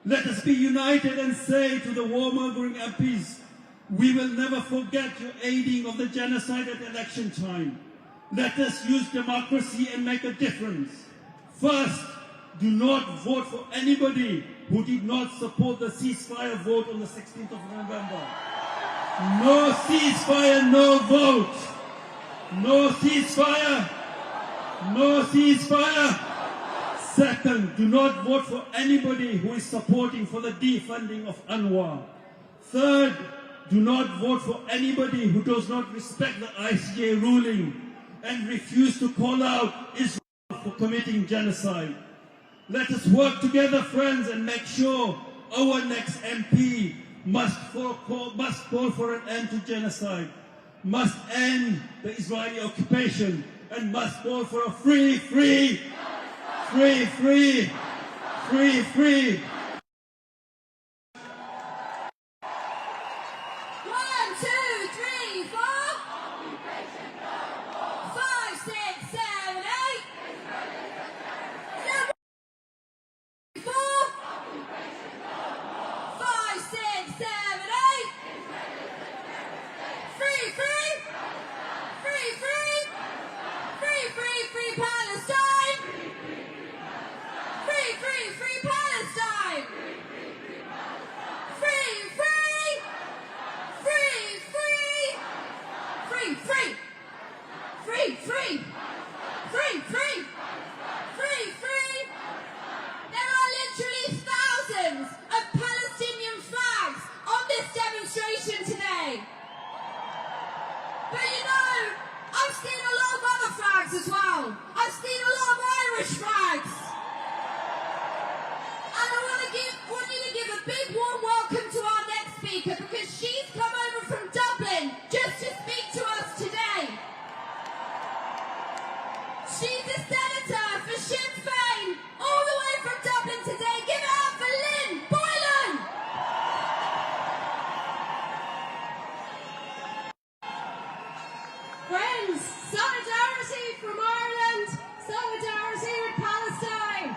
Let us be united and say to the warmongering MPs, we will never forget your aiding of the genocide at election time. Let us use democracy and make a difference. First, do not vote for anybody who did not support the ceasefire vote on the 16th of November. No ceasefire, no vote. No ceasefire, no ceasefire. Second, do not vote for anybody who is supporting for the defunding of UNRWA. Third, do not vote for anybody who does not respect the ICJ ruling and refuse to call out Israel for committing genocide. Let us work together, friends, and make sure our next MP must call for an end to genocide, must end the Israeli occupation, and must call for a free 1, 2, 3, 4. 5, 6, 7, 8. 4. 5, 6, 7, 8. Free, Palestine. Free Palestine. Free. There are literally thousands of Palestinian flags on this demonstration today. But you know, I've seen a lot of other flags as well. I've seen a lot of Irish flags. And I want you to give a big warm welcome to our next speaker, because she's come over from Dublin just to speak to us today. She's a senator for Sinn Féin, all the way from Dublin today. Give it up for Lynn Boylan. Friends, solidarity from Ireland, solidarity with Palestine.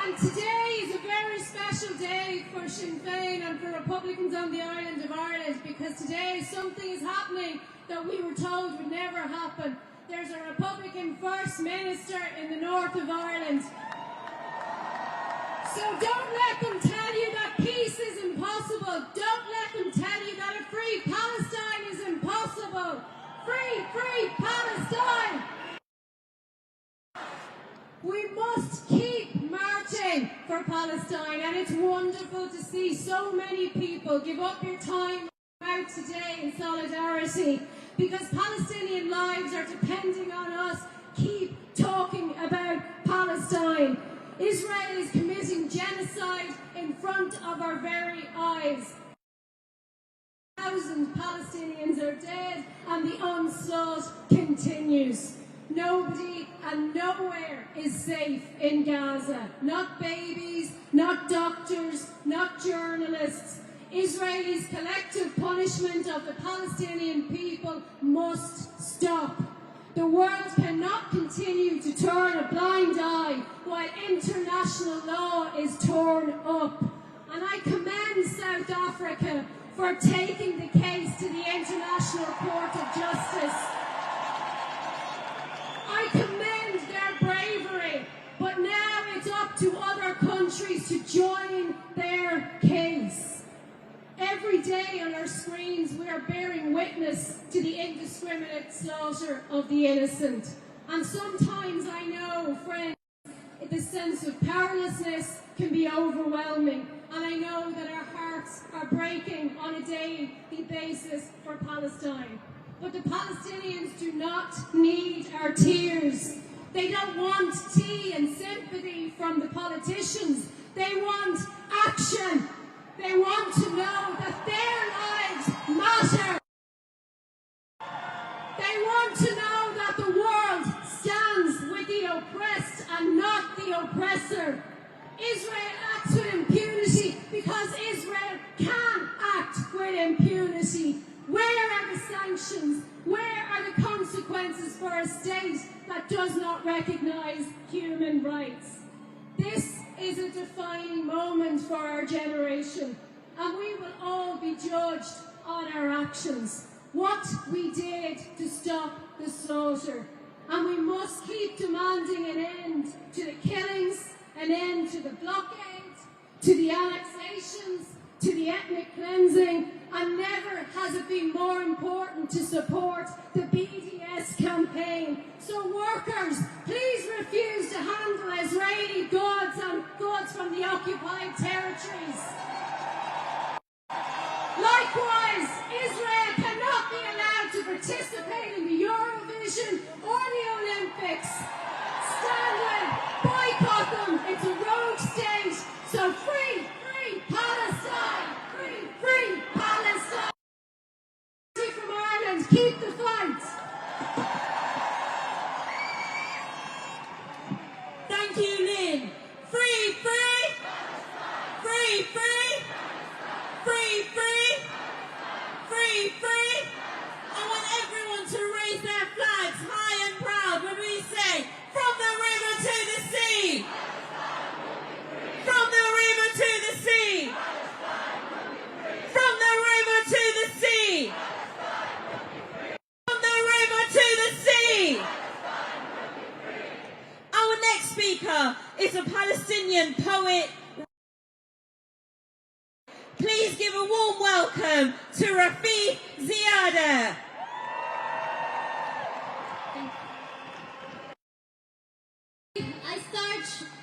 And today is a very special special day for Sinn Féin and for Republicans on the island of Ireland, because today something is happening that we were told would never happen. There's a Republican First Minister in the north of Ireland. So don't let them tell you that peace is impossible. Don't let them tell you that a free Palestine is impossible. Free Palestine! We must keep marching for Palestine, and it's wonderful to see so many people give up your time out today in solidarity, because Palestinian lives are depending on us. Keep talking about Palestine. Israel is committing genocide in front of our very eyes. Thousands of Palestinians are dead and the onslaught continues. Nobody and nowhere is safe in Gaza. Not babies, not doctors, not journalists. Israel's collective punishment of the Palestinian people must stop. The world cannot continue to turn a blind eye while international law is torn up. And I commend South Africa for taking the case to the International Court of Justice. I commend their bravery, but now it's up to other countries to join their case. Every day on our screens we are bearing witness to the indiscriminate slaughter of the innocent. And sometimes I know, friends, the sense of powerlessness can be overwhelming. And I know that our hearts are breaking on a daily basis for Palestine. But the Palestinians do not need our tears. They don't want tea and sympathy from the politicians. They want action. They want to know that their lives matter. They want to know that the world stands with the oppressed and not the oppressor. Israel acts with impunity because Israel can act with impunity. Where are the sanctions? Where are the consequences for a state that does not recognize human rights? This is a defining moment for our generation, and we will all be judged on our actions. What we did to stop the slaughter. And we must keep demanding an end to the killings, an end to the blockade, to the annexations, to the ethnic cleansing, and never has it been more important to support the BDS campaign. So workers, please refuse to handle Israeli goods and goods from the occupied territories. Likewise, Israel cannot be allowed to participate in the Eurovision or the Olympics. Stand with, boycott them, it's a rogue state. So free Palestine! Free Palestine! From Ireland, keep the fight! Thank you, Lynn. Free! I want everyone to raise their flags high and proud when we say, from the river to the sea! From the river to the sea! From the river to the sea! From the river to the sea! Our next speaker is a Palestinian poet. Please give a warm welcome to Rafiq Ziada.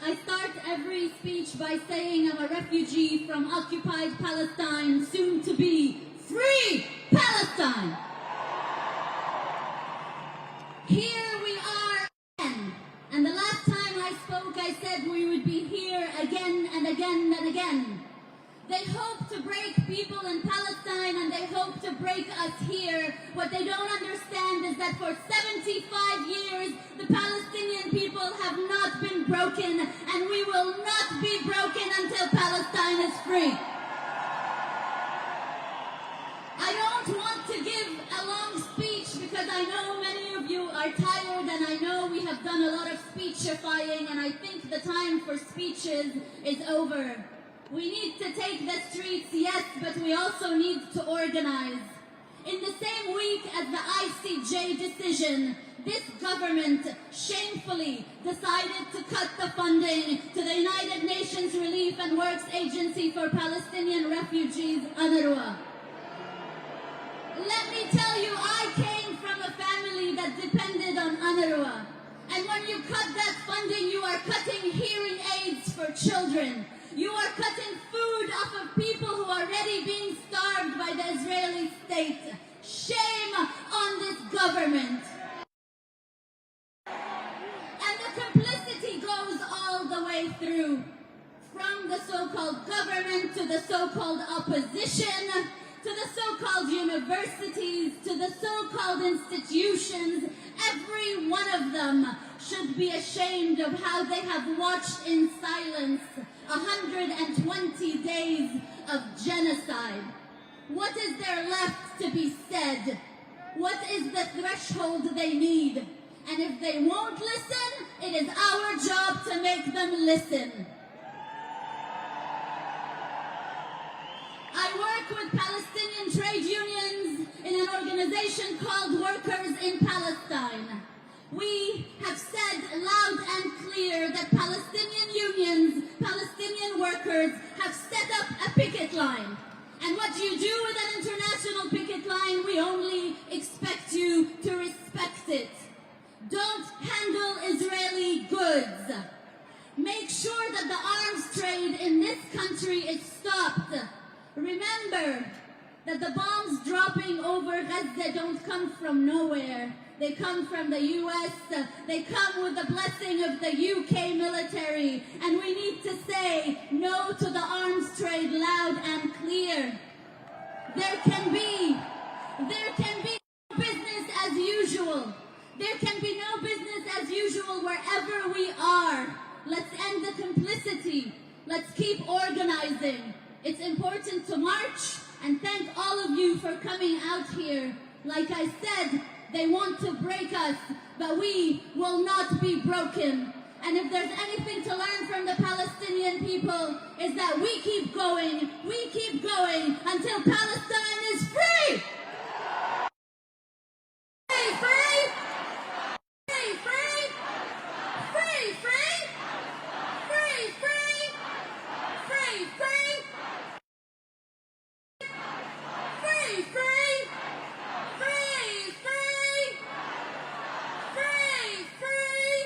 I start every speech by saying I'm a refugee from occupied Palestine, soon to be free Palestine. Here we are again. And the last time I spoke, I said we would be here again and again and again. They hope to break people in Palestine and they hope to break us here. What they don't understand is that for 75 years, the Palestinian people have not been broken, and we will not be broken until Palestine is free. I don't want to give a long speech because I know many of you are tired, and I know we have done a lot of speechifying, and I think the time for speeches is over. We need to take the streets, yes, but we also need to organize. In the same week as the ICJ decision, this government shamefully decided to cut the funding to the United Nations Relief and Works Agency for Palestinian Refugees, UNRWA. Let me tell you, I came from a family that depended on UNRWA. And when you cut that funding, you are cutting hearing aids for children. You are cutting food off of people who are already being starved by the Israeli state. Shame on this government. And the complicity goes all the way through. From the so-called government to the so-called opposition, to the so-called universities, to the so-called institutions, every one of them should be ashamed of how they have watched in silence 120 days of genocide. What is there left to be said? What is the threshold they need? And if they won't listen, it is our job to make them listen. I work with Palestinian trade unions in an organization called Workers in Palestine. We have said loud and clear that Palestinian unions, Palestinian workers have set up a picket line. And what you do with an international picket line, we only expect you to respect it. Don't handle Israeli goods. Make sure that the arms trade in this country is stopped. Remember that the bombs dropping over Gaza don't come from nowhere. They come from the US. They come with the blessing of the UK military. And we need to say no to the arms trade loud and clear. There can be no business as usual. There can be no business as usual wherever we are. Let's end the complicity. Let's keep organizing. It's important to march, and thank all of you for coming out here. Like I said, they want to break us, but we will not be broken. And if there's anything to learn from the Palestinian people, is that we keep going until Palestine is free! Free, free! Free, free! Free, free! Free, free! Free, free! Free, free! Free, free! Free, free!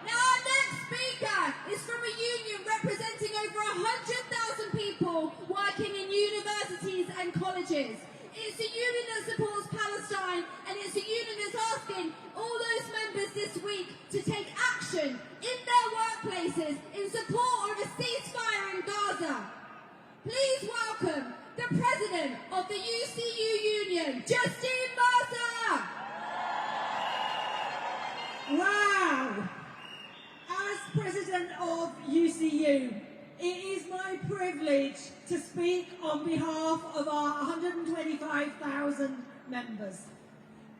Now our next speaker is from a union representing over 100,000 people working in universities and colleges. It's a union that supports Palestine, and it's a union that's asking all those members this week to take action in their workplaces in support of a ceasefire in Gaza. Please welcome the president of the UCU Union, Justine Mercer. Wow! As president of UCU, it is my privilege to speak on behalf of our 125,000 members.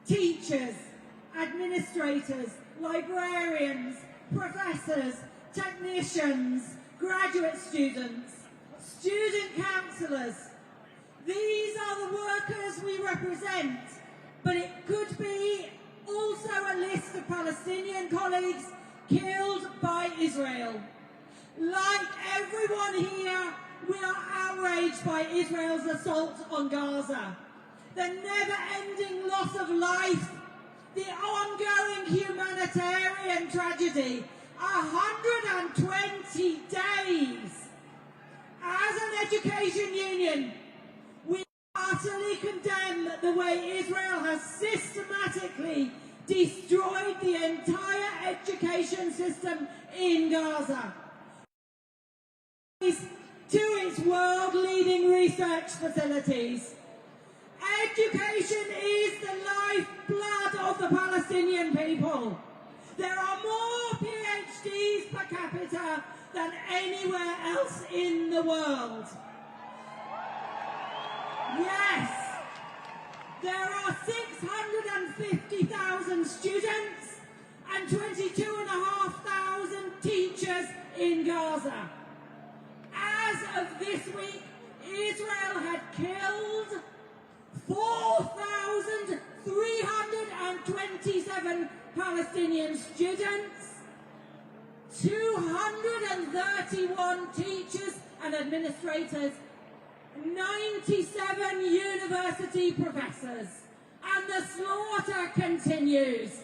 Teachers, administrators, librarians, professors, technicians, graduate students, student councillors. These are the workers we represent, but it could be also a list of Palestinian colleagues killed by Israel. Like everyone here, we are outraged by Israel's assault on Gaza. The never-ending loss of life, the ongoing humanitarian tragedy, 120 days. As an education union, we utterly condemn the way Israel has systematically destroyed the entire education system in Gaza. To its world-leading research facilities. Education is the lifeblood of the Palestinian people. There are more PhDs per capita than anywhere else in the world. Yes, there are 650,000 students and 22,500 teachers in Gaza. of this week, Israel had killed 4,327 Palestinian students, 231 teachers and administrators, 97 university professors, and the slaughter continues.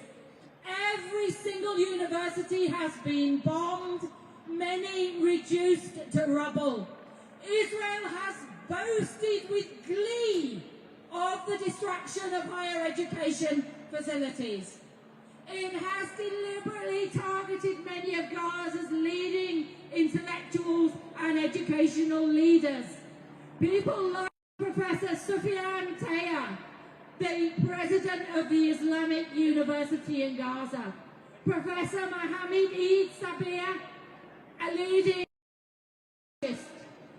Every single university has been bombed, many reduced to rubble. Israel has boasted with glee of the destruction of higher education facilities. It has deliberately targeted many of Gaza's leading intellectuals and educational leaders. People like Professor Sufyan Tayyar, the president of the Islamic University in Gaza, Professor Mohammed Eid Sabir, a leading artist,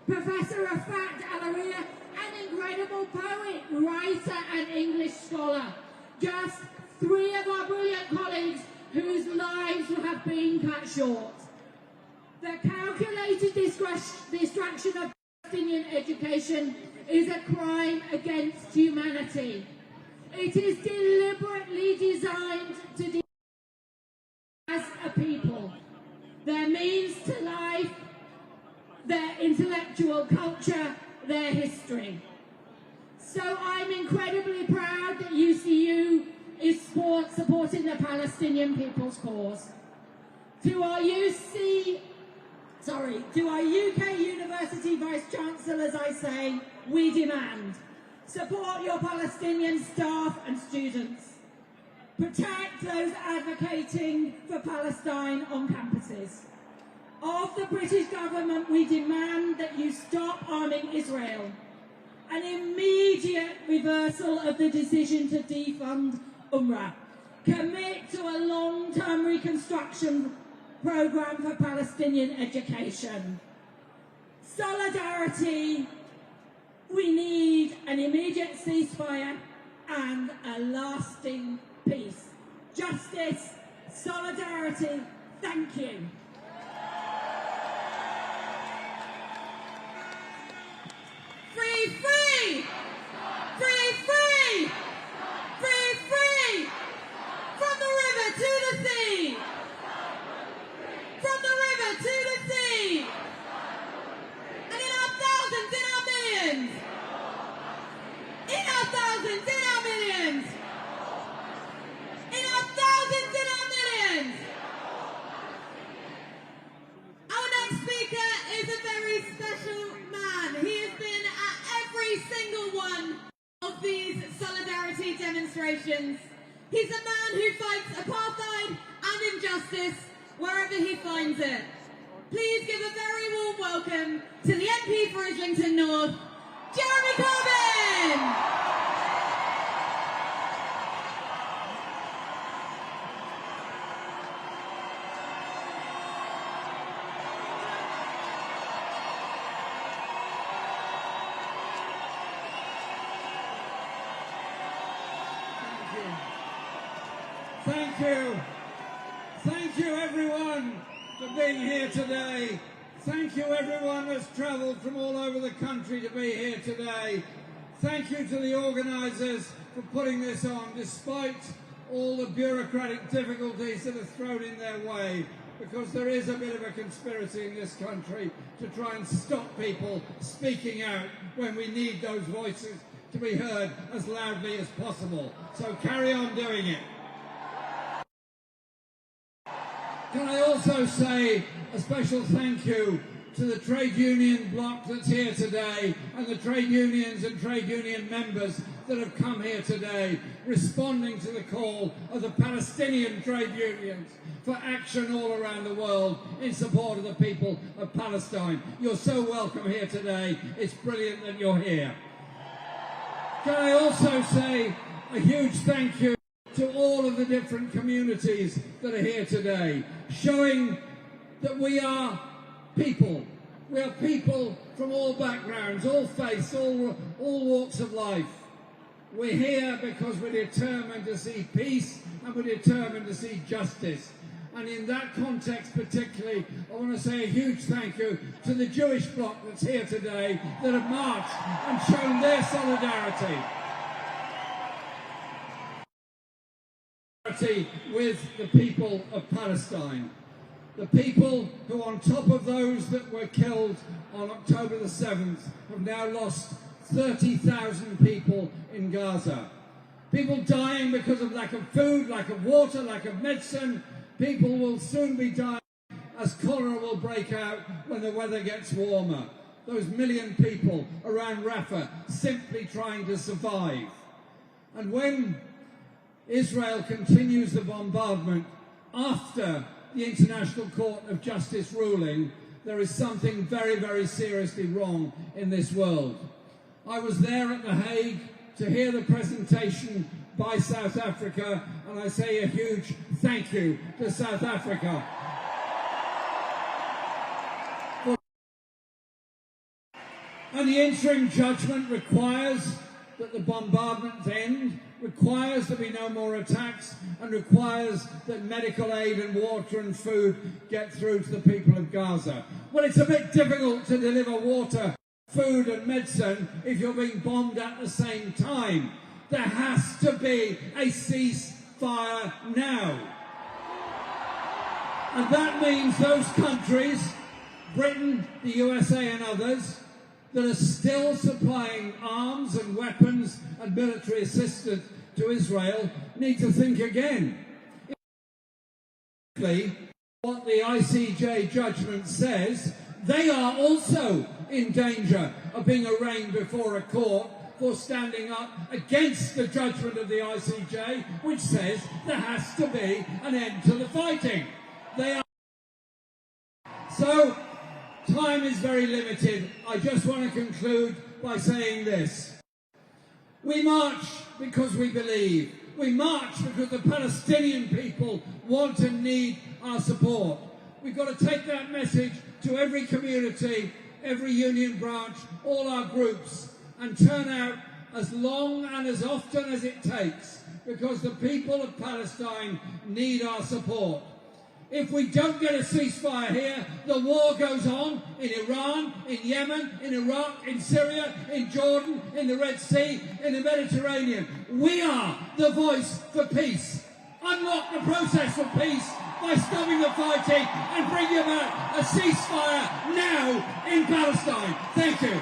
Professor Rafat Alaria, an incredible poet, writer and English scholar. Just three of our brilliant colleagues whose lives have been cut short. The calculated destruction of Palestinian education is a crime against humanity. It is deliberately designed to destroy as a people their means to life, their intellectual culture, their history. So I'm incredibly proud that UCU is supporting the Palestinian people's cause. To our UK University Vice-Chancellors I say, we demand: support your Palestinian staff and students. Protect those advocating for Palestine on campuses. Of the British government, we demand that you stop arming Israel. An immediate reversal of the decision to defund UNRWA. Commit to a long-term reconstruction program for Palestinian education. Solidarity. We need an immediate ceasefire and a lasting peace. Justice, solidarity. Thank you. Free, free! Free, free! Free, free! From the river to the sea! From the river to the sea! And in our thousands, in our millions! In our thousands, in our millions! In our thousands, in our millions! Our next speaker is a very special man. He has been at every single one of these solidarity demonstrations. He's a man who fights apartheid and injustice wherever he finds it. Please give a very warm welcome to the MP for Islington North, Jeremy Corbyn! Thank you. Thank you everyone for being here today. Thank you everyone that's travelled from all over the country to be here today. Thank you to the organisers for putting this on despite all the bureaucratic difficulties that are thrown in their way, because there is a bit of a conspiracy in this country to try and stop people speaking out when we need those voices to be heard as loudly as possible. So carry on doing it. Can I also say a special thank you to the trade union bloc that's here today and the trade unions and trade union members that have come here today, responding to the call of the Palestinian trade unions for action all around the world in support of the people of Palestine. You're so welcome here today. It's brilliant that you're here. Can I also say a huge thank you to all of the different communities that are here today, showing that we are people. We are people from all backgrounds, all faiths, all walks of life. We're here because we're determined to see peace and we're determined to see justice. And in that context particularly, I want to say a huge thank you to the Jewish bloc that's here today that have marched and shown their solidarity with the people of Palestine. The people who, on top of those that were killed on October the 7th, have now lost 30,000 people in Gaza. People dying because of lack of food, lack of water, lack of medicine. People will soon be dying as cholera will break out when the weather gets warmer. Those million people around Rafah simply trying to survive. And when Israel continues the bombardment after the International Court of Justice ruling, there is something very, very seriously wrong in this world. I was there at The Hague to hear the presentation by South Africa, and I say a huge thank you to South Africa. And the interim judgment requires that the bombardments end, requires there be no more attacks, and requires that medical aid and water and food get through to the people of Gaza. Well, it's a bit difficult to deliver water, food and medicine if you're being bombed at the same time. There has to be a ceasefire now. And that means those countries, Britain, the USA and others, that are still supplying arms and weapons and military assistance to Israel need to think again. What the ICJ judgment says, they are also in danger of being arraigned before a court for standing up against the judgment of the ICJ, which says there has to be an end to the fighting. They are. So, time is very limited. I just want to conclude by saying this. We march because we believe. We march because the Palestinian people want and need our support. We've got to take that message to every community, every union branch, all our groups, and turn out as long and as often as it takes, because the people of Palestine need our support. If we don't get a ceasefire here, the war goes on in Iran, in Yemen, in Iraq, in Syria, in Jordan, in the Red Sea, in the Mediterranean. We are the voice for peace. Unlock the process for peace by stopping the fighting and bringing about a ceasefire now in Palestine. Thank you.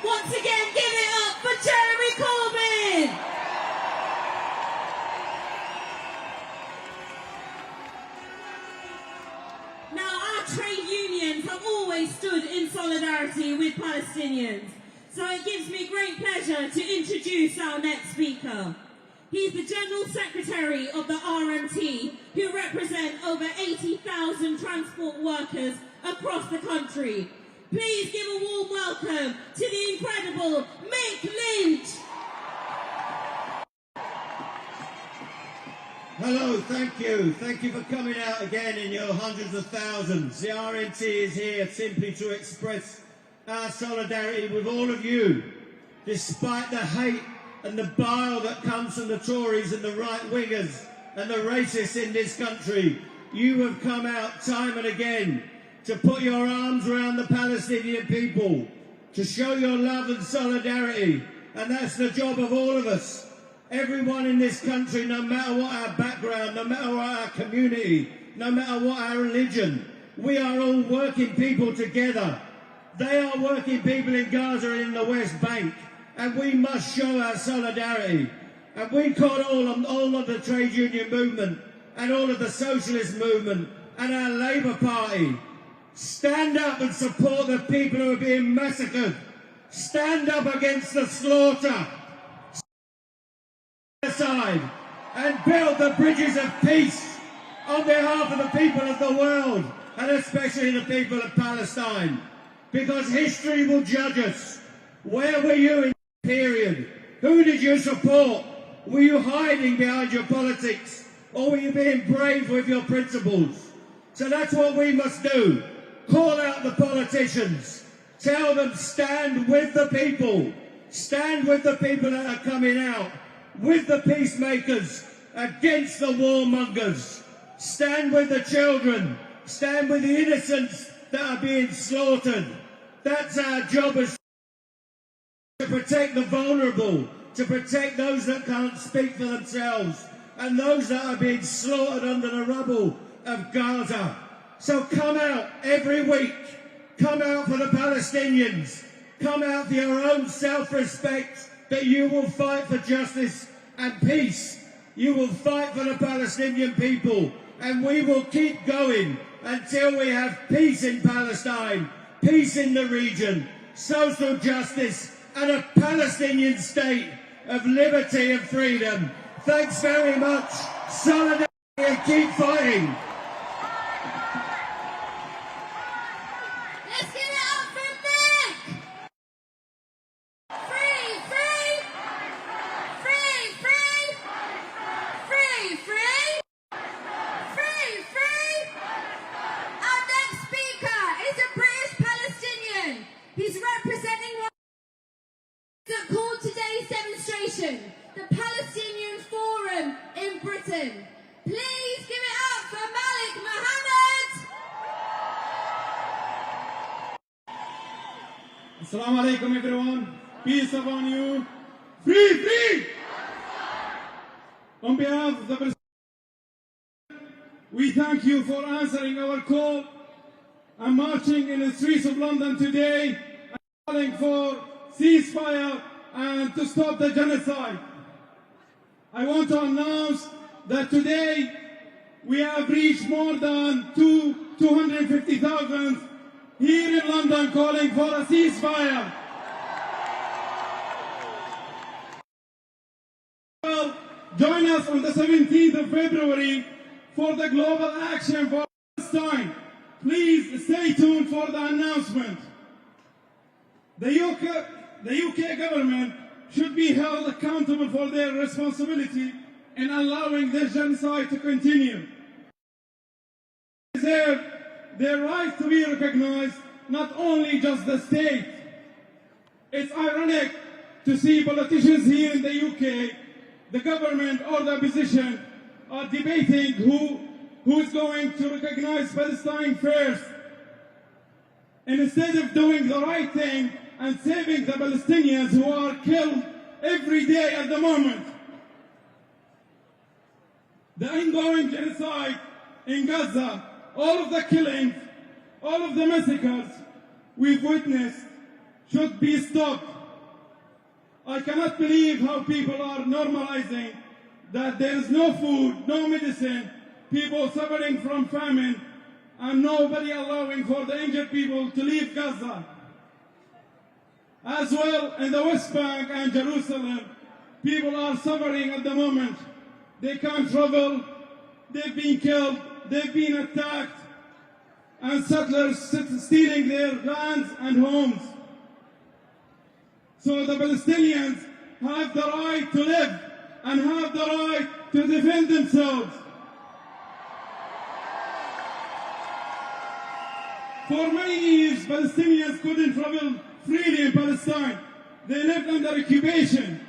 Once again, give it up for Jeremy Corbyn! Now, our trade unions have always stood in solidarity with Palestinians, so it gives me great pleasure to introduce our next speaker. He's the General Secretary of the RMT, who represent over 80,000 transport workers across the country. Please give a warm welcome to the incredible Mick Lynch. Hello, thank you. Thank you for coming out again in your hundreds of thousands. The RMT is here simply to express our solidarity with all of you, despite the hate and the bile that comes from the Tories and the right-wingers and the racists in this country. You have come out time and again to put your arms around the Palestinian people, to show your love and solidarity, and that's the job of all of us. Everyone in this country, no matter what our background, no matter what our community, no matter what our religion, we are all working people together. They are working people in Gaza and in the West Bank, and we must show our solidarity. And we call all of the trade union movement and all of the socialist movement and our Labour Party, stand up and support the people who are being massacred. Stand up against the slaughter. Aside and build the bridges of peace on behalf of the people of the world, and especially the people of Palestine. Because history will judge us. Where were you in this period? Who did you support? Were you hiding behind your politics? Or were you being brave with your principles? So that's what we must do. Call out the politicians. Tell them stand with the people. Stand with the people that are coming out with the peacemakers, against the warmongers. Stand with the children. Stand with the innocents that are being slaughtered. That's our job, as to protect the vulnerable, to protect those that can't speak for themselves, and those that are being slaughtered under the rubble of Gaza. So come out every week. Come out for the Palestinians. Come out for your own self-respect, that you will fight for justice and peace. You will fight for the Palestinian people, and we will keep going until we have peace in Palestine, peace in the region, social justice, and a Palestinian state of liberty and freedom. Thanks very much. Solidarity and keep fighting. Let's give it up for Nick! Free, free! Free, free! Free, free! Free, free! Our next speaker is a British Palestinian. He's representing one that called today's demonstration, the Palestinian Forum in Britain. Please give it up for Malik Mohammed! Assalamu alaikum everyone. Peace upon you. Free, free! On behalf of the President, we thank you for answering our call and marching in the streets of London today and calling for ceasefire and to stop the genocide. I want to announce that today we have reached more than 250,000 here in London calling for a ceasefire. Well, join us on the 17th of February for the global action for Palestine. Please stay tuned for the announcement. The UK government should be held accountable for their responsibility in allowing this genocide to continue. They deserve their right to be recognized, not only just the state. It's ironic to see politicians here in the UK, the government or the opposition, are debating who is going to recognize Palestine first. And instead of doing the right thing and saving the Palestinians who are killed every day at the moment. The ongoing genocide in Gaza, all of the killings, all of the massacres we've witnessed should be stopped. I cannot believe how people are normalizing that there is no food, no medicine, people suffering from famine, and nobody allowing for the injured people to leave Gaza. As well, in the West Bank and Jerusalem, people are suffering at the moment. They can't travel, they've been killed, they've been attacked, and settlers stealing their lands and homes. So the Palestinians have the right to live and have the right to defend themselves. For many years, Palestinians couldn't travel freely in Palestine. They lived under occupation.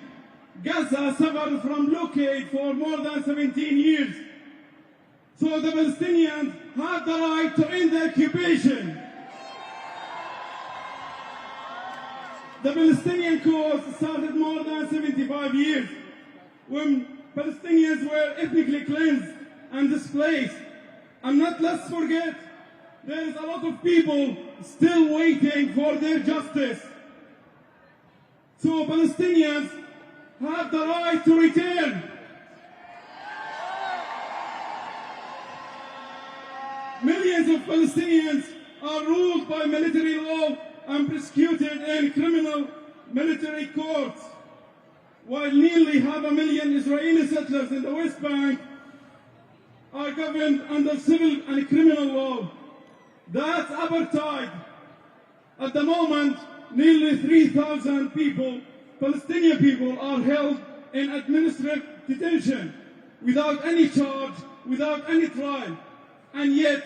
Gaza suffered from blockade for more than 17 years. So the Palestinians have the right to end the occupation. The Palestinian cause started more than 75 years, when Palestinians were ethnically cleansed and displaced. And let's forget, there is a lot of people still waiting for their justice. So Palestinians have the right to return. Millions of Palestinians are ruled by military law and prosecuted in criminal military courts, while nearly 500,000 Israeli settlers in the West Bank are governed under civil and criminal law. That's apartheid. At the moment, nearly 3,000 people, Palestinian people, are held in administrative detention without any charge, without any trial. And yet,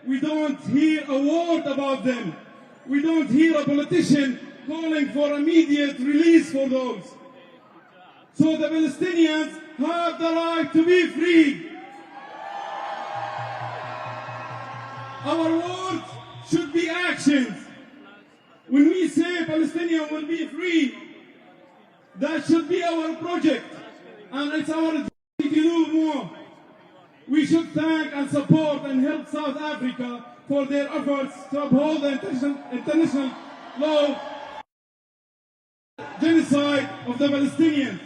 we don't hear a word about them. We don't hear a politician calling for immediate release for those. So the Palestinians have the right to be free. Our words should be actions. When we say Palestinians will be free, that should be our project, and it's our duty to do more. We should thank and support and help South Africa for their efforts to uphold the international law genocide of the Palestinians.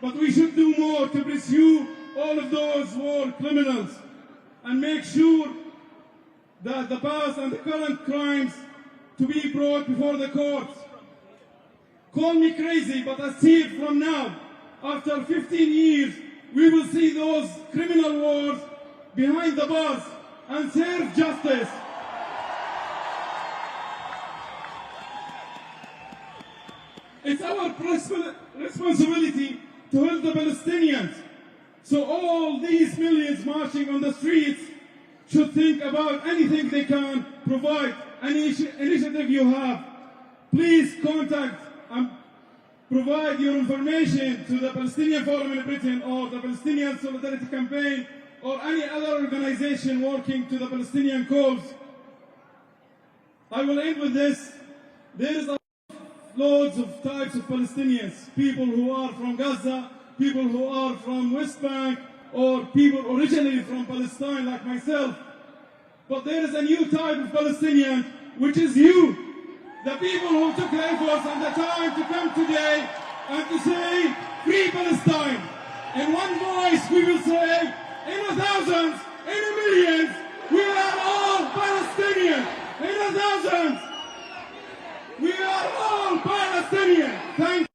But we should do more to pursue all of those war criminals and make sure that the past and the current crimes to be brought before the courts. Call me crazy, but I see it from now. After 15 years, we will see those criminal wars behind the bars and serve justice. It's our responsibility to help the Palestinians. So all these millions marching on the streets should think about anything they can provide, any initiative you have. Please contact and provide your information to the Palestinian Forum in Britain or the Palestinian Solidarity Campaign or any other organization working to the Palestinian cause. I will end with this. There is loads of types of Palestinians, people who are from Gaza, people who are from West Bank, or people originally from Palestine like myself. But there is a new type of Palestinian, which is you, the people who took the efforts and the time to come today and to say, free Palestine. In one voice we will say, in the thousands, in the millions, we are all Palestinians. In the thousands, we are all Palestinians. Thank you.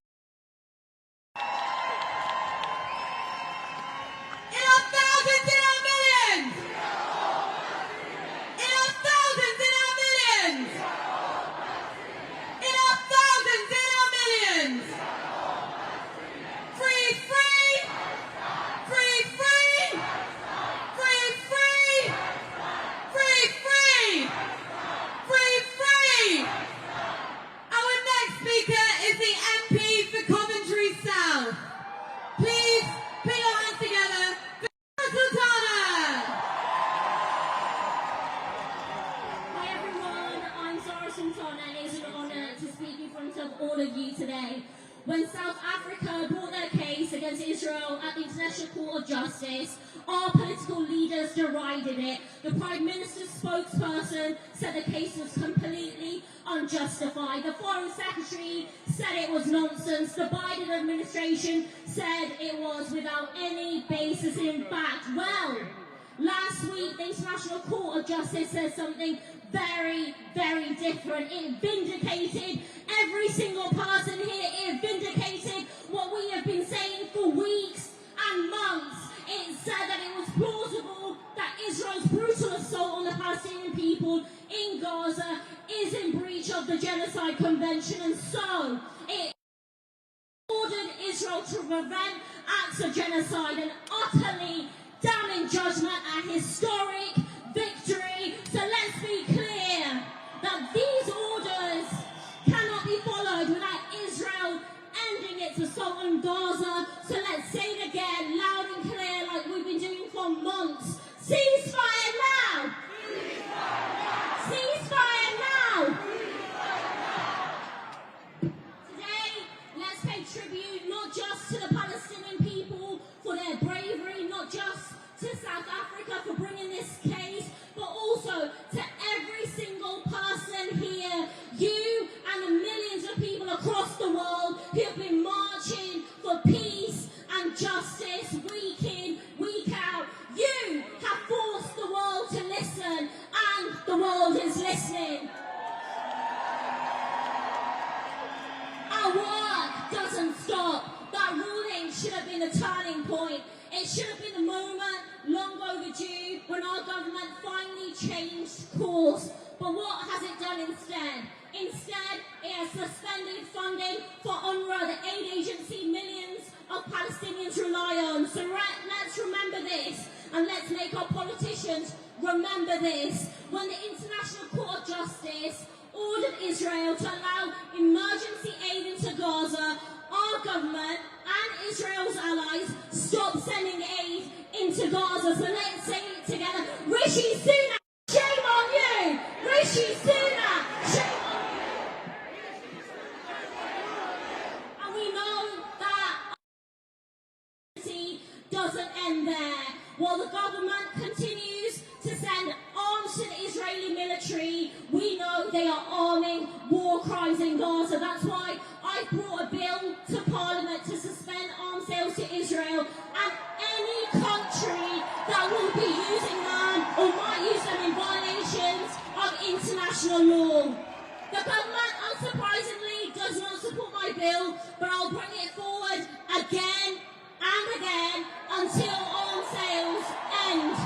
All of you today. When South Africa brought their case against Israel at the International Court of Justice, our political leaders derided it. The Prime Minister's spokesperson said the case was completely unjustified. The Foreign Secretary said it was nonsense. The Biden administration said it was without any basis in fact. Well, last week the International Court of Justice said something very, very different. It vindicated every single person here. It vindicated what we have been saying for weeks and months. It said that it was plausible that Israel's brutal assault on the Palestinian people in Gaza is in breach of the Genocide Convention, and so it ordered Israel to prevent acts of genocide, an utterly damning judgment, a historic victory. So let's be clear that these orders cannot be followed without Israel ending its assault on Gaza. So let's say it again, loud and clear, like we've been doing for months. Ceasefire now! Ceasefire now! Today, let's pay tribute not just to the Palestinian people for their bravery, not just to South Africa for bringing this case, but also to every single person here, you and the millions of people across the world who have been marching for peace and justice week in, week out. You have forced the world to listen, and the world is listening. Our work doesn't stop. That ruling should have been a turning point. It should have been the moment, long overdue, when our government finally changed course. But what has it done instead? Instead, it has suspended funding for UNRWA, the aid agency millions of Palestinians rely on. So let's remember this, and let's make our politicians remember this. When the International Court of Justice ordered Israel to allow emergency aid into Gaza, our our government and Israel's allies stop sending aid into Gaza. So let's say it together. Rishi Sunak, shame on you! Rishi Sunak, shame on you! And we know that doesn't end there. While the government continues to send arms to the Israeli military, we know they are arming war crimes in Gaza. That's why I brought a bill to Parliament to suspend arms sales to Israel and any country that will be using them or might use them in violations of international law. The government, unsurprisingly, does not support my bill, but I'll bring it forward again and again until arms sales end.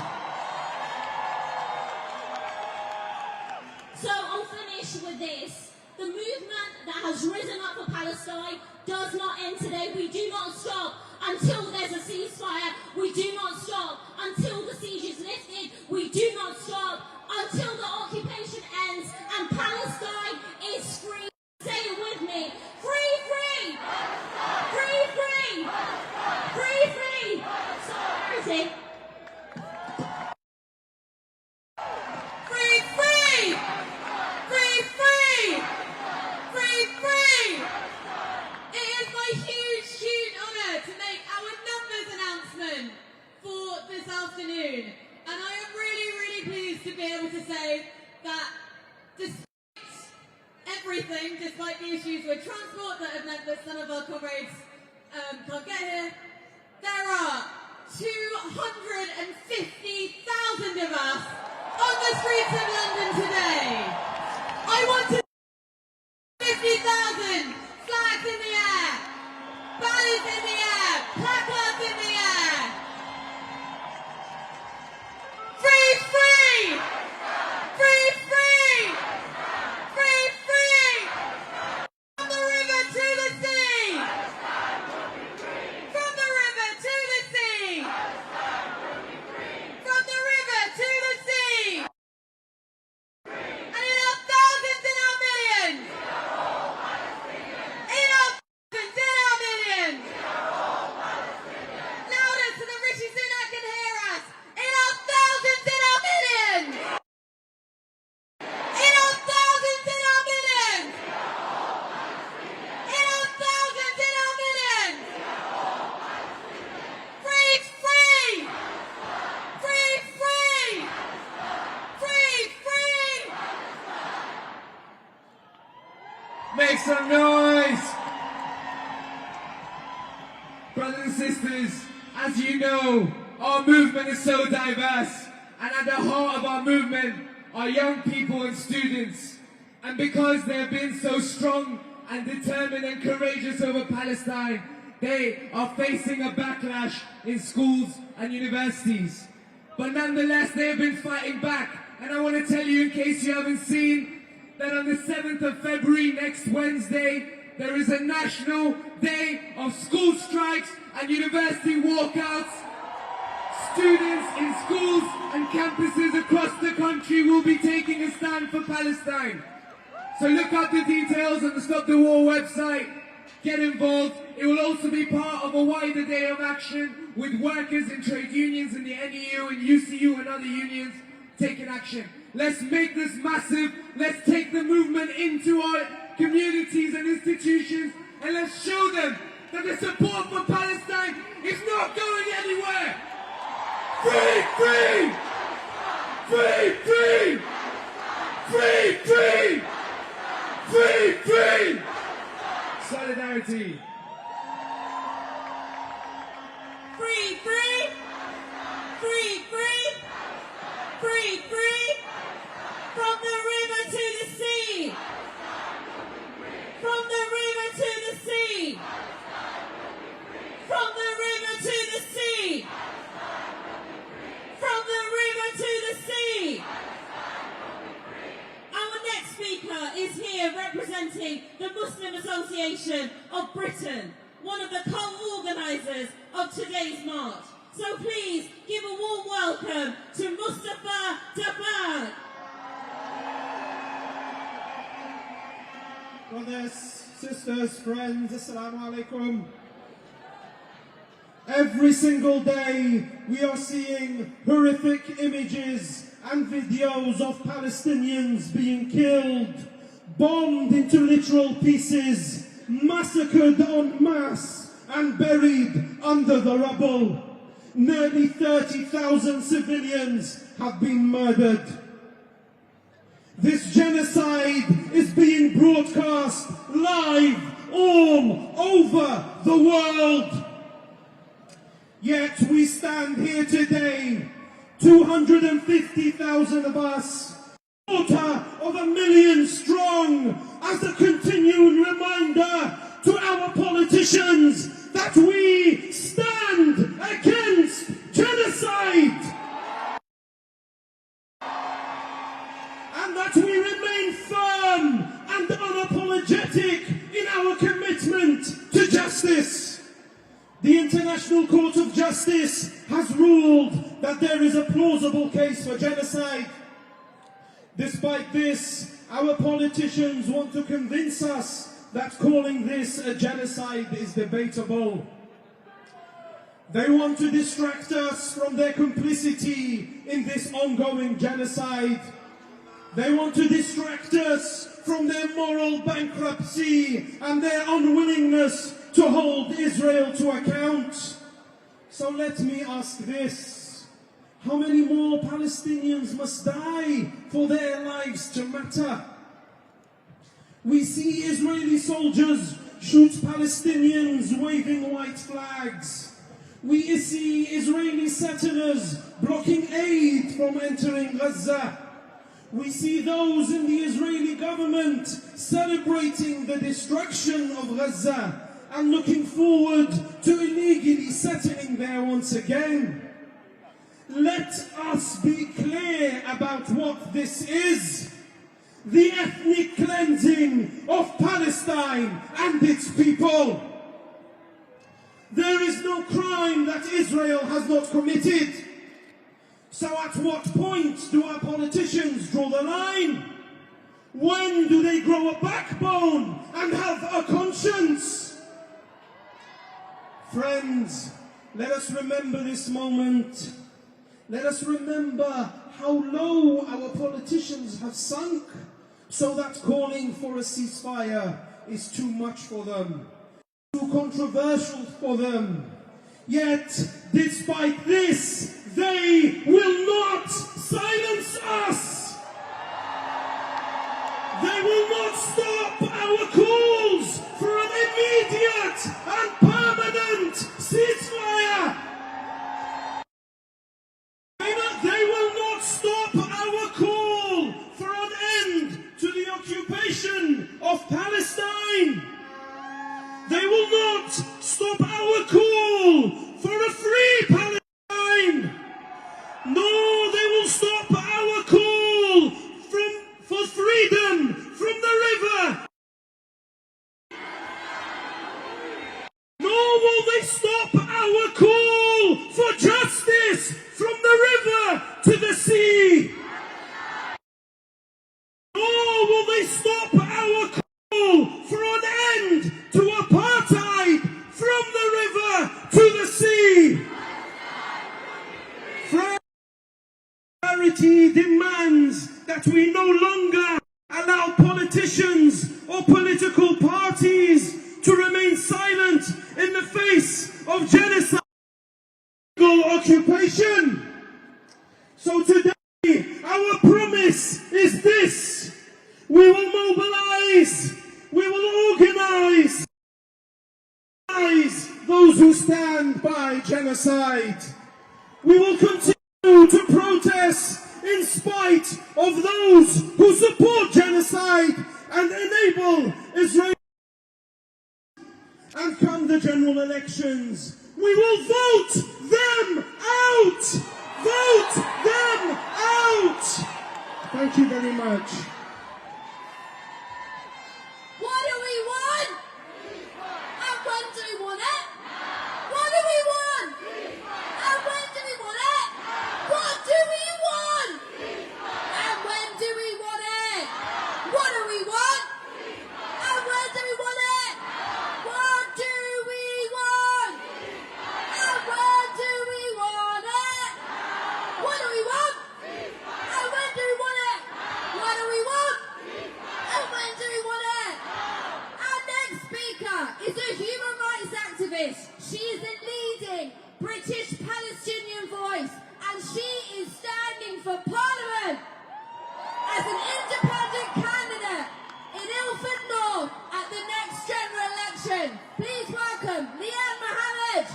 So I'll finish with this. The movement that has risen up for Palestine does not end today. We do not stop until there's a ceasefire. We do not stop until the siege is lifted. We do not stop until the occupation ends and Palestine is free. Say it with me. Free, free! Free, free! Free, free! Solidarity. Free, free! Free, free! Free, free! It is my huge, huge honour to make our numbers announcement for this afternoon. And I am really, really pleased to be able to say that despite everything, despite the issues with transport that have meant that some of our comrades can't get here, there are 250,000 of us on the streets of London today. I want to 50,000 flags in the air, banners in the air, placards in the air. Free, free! Free, free! Free, free! From the river to the sea! From the river to the sea! From the river to the sea! And in our thousands, in our millions! In our thousands, in our millions! Louder so that Rishi Sunak can hear us! In our thousands, in our millions! In our thousands, in our millions! In our thousands, in our millions! Free, free! Free, free! Free, free! Make some noise! Brothers and sisters, as you know, our movement is so diverse, and at the heart of our movement are young people and students. And because they have been so strong and determined and courageous over Palestine, they are facing a backlash in schools and universities. But nonetheless, they have been fighting back. And I want to tell you, in case you haven't seen, that on the 7th of February, next Wednesday, there is a national day of school strikes and university walkouts. Students in schools and campuses across the country will be taking a stand for Palestine. So look up the details on the Stop the War website. Get involved. It will also be part of a wider day of action with workers and trade unions in the NEU and UCU and other unions taking action. Let's make this massive. Let's take the movement into our communities and institutions, and let's show them that the support for Palestine is not going anywhere. Free, free! Free, free! Free, free! Free, free! Solidarity. Free, free! Free, free! Free, free! From the river to the sea! From the river to the sea! From the river to the sea! From the river to the sea! Our next speaker is here representing the Muslim Association of Britain, one of the co-organisers of today's march. So please give a warm welcome to Mustafa Dabbagh. Brothers, sisters, friends, assalamu alaikum. Every single day we are seeing horrific images and videos of Palestinians being killed, bombed into literal pieces, massacred en masse and buried under the rubble. Nearly 30,000 civilians have been murdered. This genocide is being broadcast live all over the world. Yet we stand here today, 250,000 of us, quarter of a million strong, as a continued reminder to our politicians that we stand against genocide. And that we remain firm and unapologetic in our commitment to justice. The International Court of Justice has ruled that there is a plausible case for genocide. Despite this, our politicians want to convince us that calling this a genocide is debatable. They want to distract us from their complicity in this ongoing genocide. They want to distract us from their moral bankruptcy and their unwillingness to hold Israel to account. So let me ask this: how many more Palestinians must die for their lives to matter? We see Israeli soldiers shoot Palestinians waving white flags. We see Israeli settlers blocking aid from entering Gaza. We see those in the Israeli government celebrating the destruction of Gaza and looking forward to illegally settling there once again. Let us be clear about what this is: the ethnic cleansing of Palestine and its people. There is no crime that Israel has not committed. So at what point do our politicians draw the line? When do they grow a backbone and have a conscience? Friends, let us remember this moment. Let us remember how low our politicians have sunk, so that calling for a ceasefire is too much for them, too controversial for them. Yet, despite this, they will not silence us. They will not stop our calls for an immediate and permanent ceasefire. They will not stop our call for an end to the occupation of Palestine. They will not stop our call for a free Palestine. No, they will stop our call for freedom from the river. Nor will they stop our call for justice from the river to the sea. Nor will they stop our call for an end to apartheid from the river to the sea. Solidarity demands that we no longer allow politicians or political parties to remain silent in the face of genocide and occupation. So today, our promise is this: we will mobilize, we will organize those who stand by genocide. We will continue to protest in spite of those who support genocide and enable Israel. And come the general elections, we will vote them out! Vote them out! Thank you very much. What do we want? And when do we want it? What do we want? And when do we want it? What do we want? And when do we want it? What do we want? And when do we want it? office. She is a leading British Palestinian voice, and she is standing for Parliament as an independent candidate in Ilford North at the next general election. Please welcome Liane Mohammed.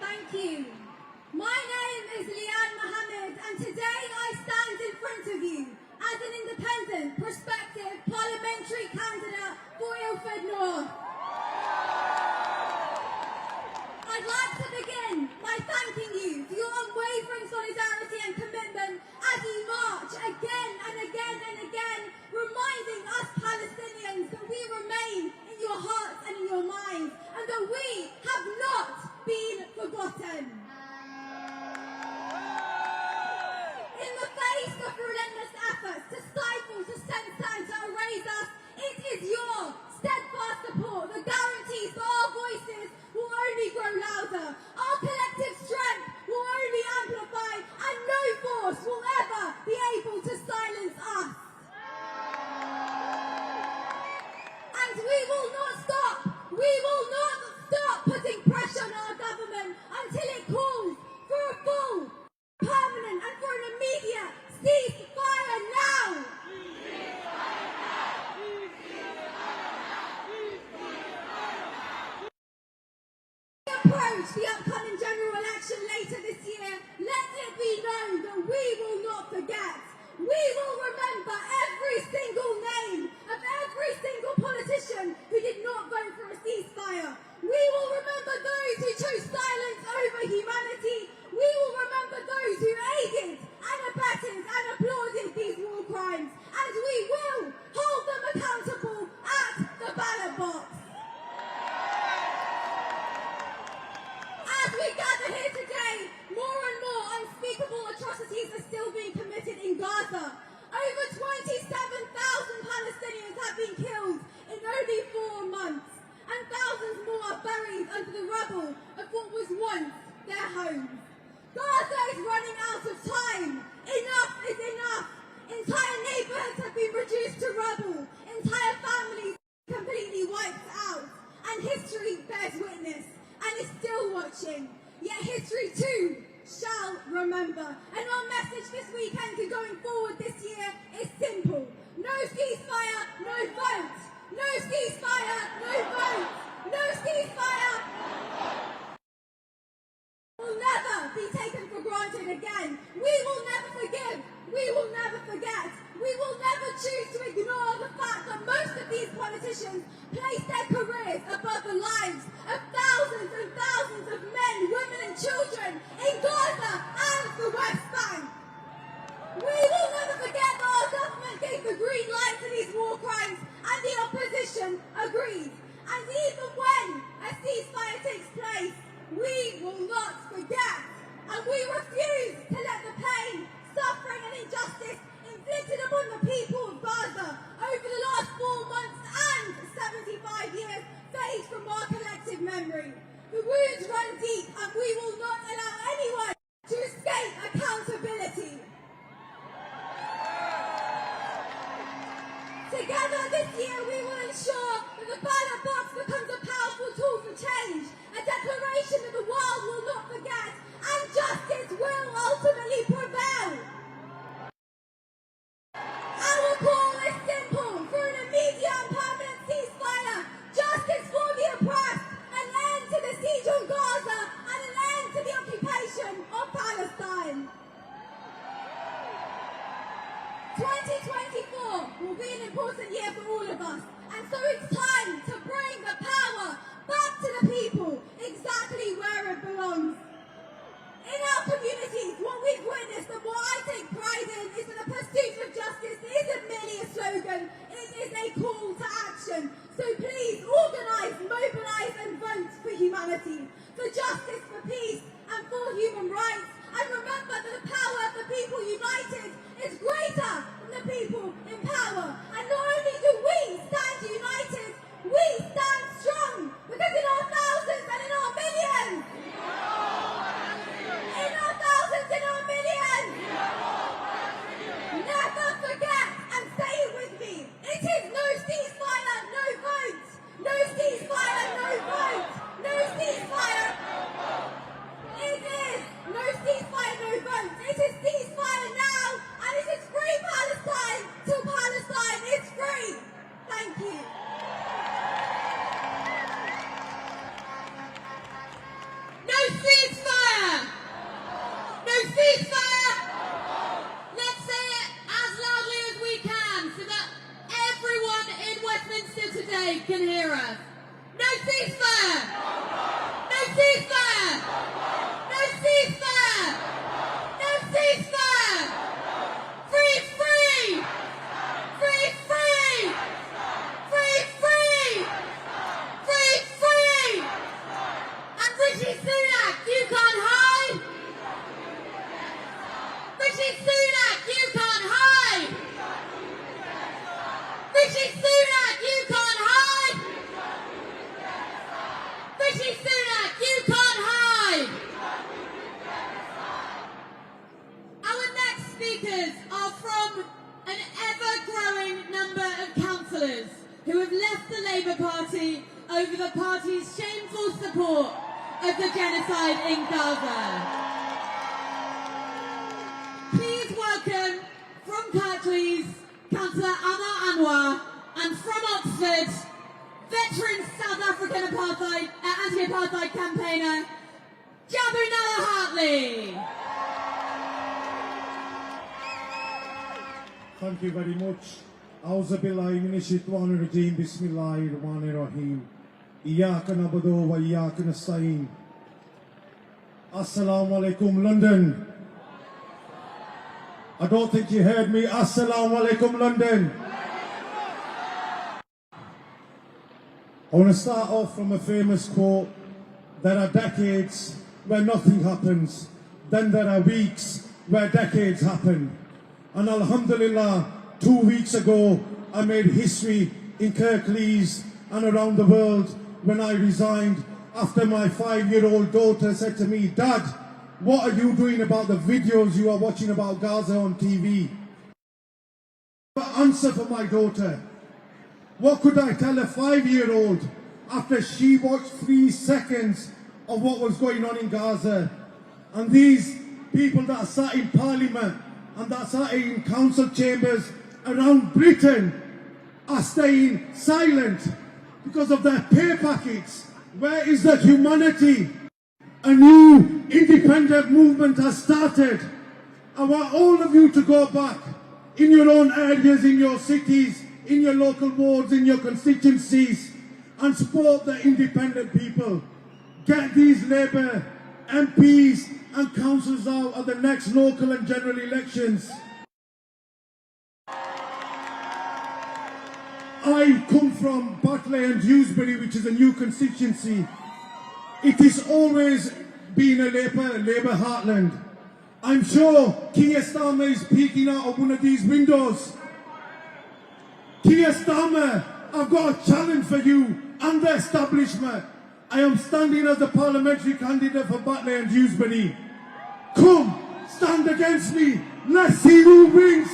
Thank you. My name is Liane Mohammed, and today I stand in front of you as an independent, prospective parliamentary candidate for Ilford North. I'd like to begin by thanking you for your unwavering solidarity and commitment as you march again and again and again, reminding us Palestinians that we remain in your hearts and in your minds, and that we have not been forgotten. In the face of relentless efforts to stifle, to censor and to erase us, it is your steadfast support that guarantees that our voices will only grow louder, our collective strength will only amplify, and no force will ever be able to silence us. And we will not stop putting pressure on our government until it calls for a full, permanent and for an immediate ceasefire now! Approach the upcoming general election later this year, let it be known that we will not forget. We will remember every single name of every single politician who did not vote for a ceasefire. We will remember those who chose silence over humanity. We will remember those who aided and abetted and applauded these war crimes. And we will hold them accountable at the ballot box. As we gather here today, more and more unspeakable atrocities are still being committed in Gaza. Over 27,000 Palestinians have been killed in only 4 months, and thousands more are buried under the rubble of what was once their homes. Gaza is running out of time. Enough is enough. Entire neighbourhoods have been reduced to rubble. Entire families completely wiped out. And history bears witness and is still watching. Yet history too shall remember. And our message this weekend and going forward this year is simple. No ceasefire, no vote. No ceasefire, no vote. No ceasefire will never be taken for granted again. We will never forgive. We will never forget. We will never choose to ignore the fact that most of these politicians place their careers above the lives of thousands and thousands of men, women and children in Gaza and the West Bank. We will never forget that our government gave the green light to these war crimes and the opposition agreed. And even when a ceasefire takes place, we will not forget. And we refuse to let the pain, suffering and injustice inflicted upon the people of Gaza over the last 4 months and 75 years fade from our collective memory. The wounds run deep and we will not allow anyone to escape accountability. Together this year we will ensure that the ballot box becomes a powerful tool for change, a declaration that the world will not forget, and justice will ultimately prevail. Our call is simple: for an immediate and permanent ceasefire, justice for the oppressed, an end to the siege on Gaza, and an end to the occupation of Palestine. 2024 will be an important year for all of us, and so it's time to bring the power back to the people, exactly where it belongs. In our communities, what we've witnessed and what I take pride in is that the pursuit of justice isn't merely a slogan, it is a call to action. So please organise, mobilise and vote for humanity, for justice, for peace and for human rights. And remember that the power of the people united is greater than the people in power. And not only do we stand united, we stand strong, because in our thousands and in our millions, in our thousands, in our millions, never forget and say it with me. It is no ceasefire, no can hear us. No ceasefire! No ceasefire! No ceasefire! No ceasefire! Free, free! Free, free! Free, free! Free, free! And Rishi Sunak, you can't hide! Rishi Sunak, you can't hide! Rishi Sunak, you can't hide! Rishi Sunak, you can't hide! Our next speakers are from an ever-growing number of councillors who have left the Labour Party over the party's shameful support of the genocide in Gaza. Please welcome from Kirklees, Councillor Anna Anwar, and from Oxford, veteran South African anti-apartheid campaigner, Jabunala Hartley. Thank you very much. A'udhu billahi minash shaitanir rajeem. Bismillahir rahmanir rahim. Iyyaka na'budu wa iyyaka nasta'in. Assalamu alaikum, London. I don't think you heard me. Assalamu alaikum, London. I want to start off from a famous quote. There are decades where nothing happens. Then there are weeks where decades happen. And alhamdulillah, 2 weeks ago, I made history in Kirklees and around the world when I resigned after my 5-year-old daughter said to me, "Dad, what are you doing about the videos you are watching about Gaza on TV?" What answer for my daughter? What could I tell a 5-year-old after she watched 3 seconds of what was going on in Gaza? And these people that sat in Parliament and that sat in council chambers around Britain are staying silent because of their pay packets. Where is that humanity? A new independent movement has started. I want all of you to go back in your own areas, in your cities, in your local wards, in your constituencies, and support the independent people. Get these Labour MPs and councillors out at the next local and general elections. I come from Batley and Dewsbury, which is a new constituency. It has always been a Labour heartland. I'm sure Keir Starmer is peeking out of one of these windows. Keir Starmer, I've got a challenge for you and the establishment. I am standing as the parliamentary candidate for Batley and Dewsbury. Come, stand against me. Let's see who wins.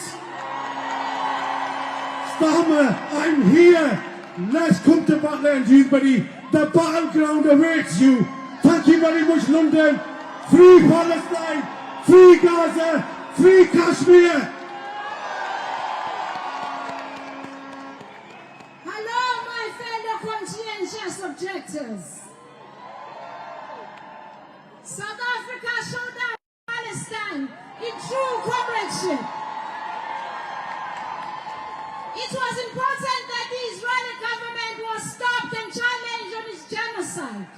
Starmer, I'm here. Let's come to Batley and Dewsbury. The battleground awaits you. Thank you very much, London. Free Palestine, free Gaza, free Kashmir. Hello, my fellow conscientious objectors. South Africa showed up Palestine in true comradeship. It was important that the Israeli government was stopped and challenged on its genocide.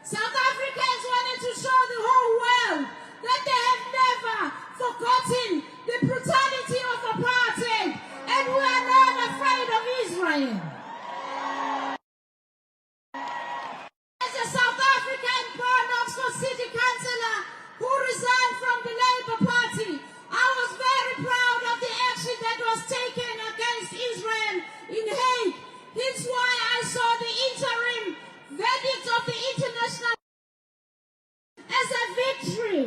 South Africans wanted to show the whole world that they have never forgotten the brutality of apartheid, and we are not afraid of Israel. As a South African born Oxford City Councillor who resigned from the Labour Party, I was very proud of the action that was taken against Israel in Hague. That's why I saw the interim verdict of the international as a victory.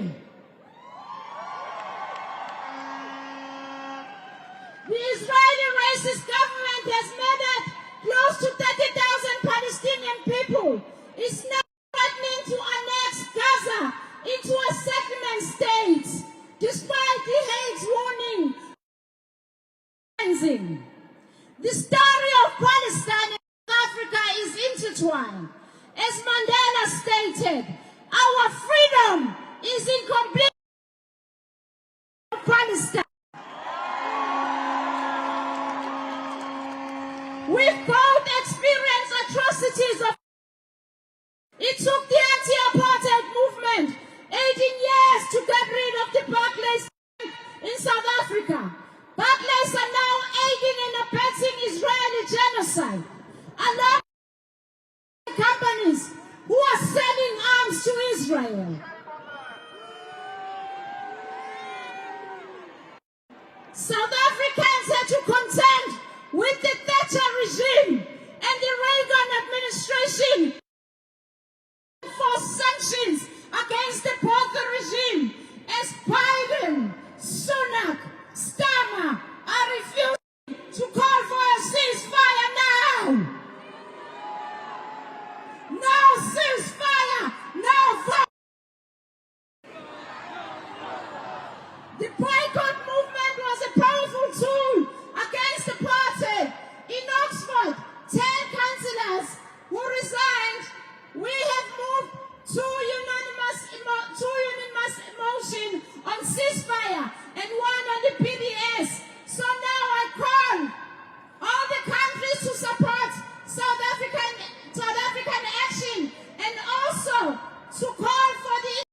The Israeli racist government has murdered close to 30,000 Palestinian people. It's now threatening to annex Gaza into a settlement state, despite the Hague's warning. The story of Palestine and South Africa is intertwined. As Mandela stated, our freedom is incomplete Palestine. We've both experienced Israel. South Africans had to contend with the Thatcher regime and the Reagan administration for sanctions against the Botha regime as Biden, Sunak, Starmer are refusing to call for a ceasefire now. No ceasefire, no vote. The boycott movement was a powerful tool against the party. In Oxford, 10 councillors who resigned. We have moved to unanimous motion on ceasefire and one on the PDS. So now I call all the countries to support South African action and also to call for the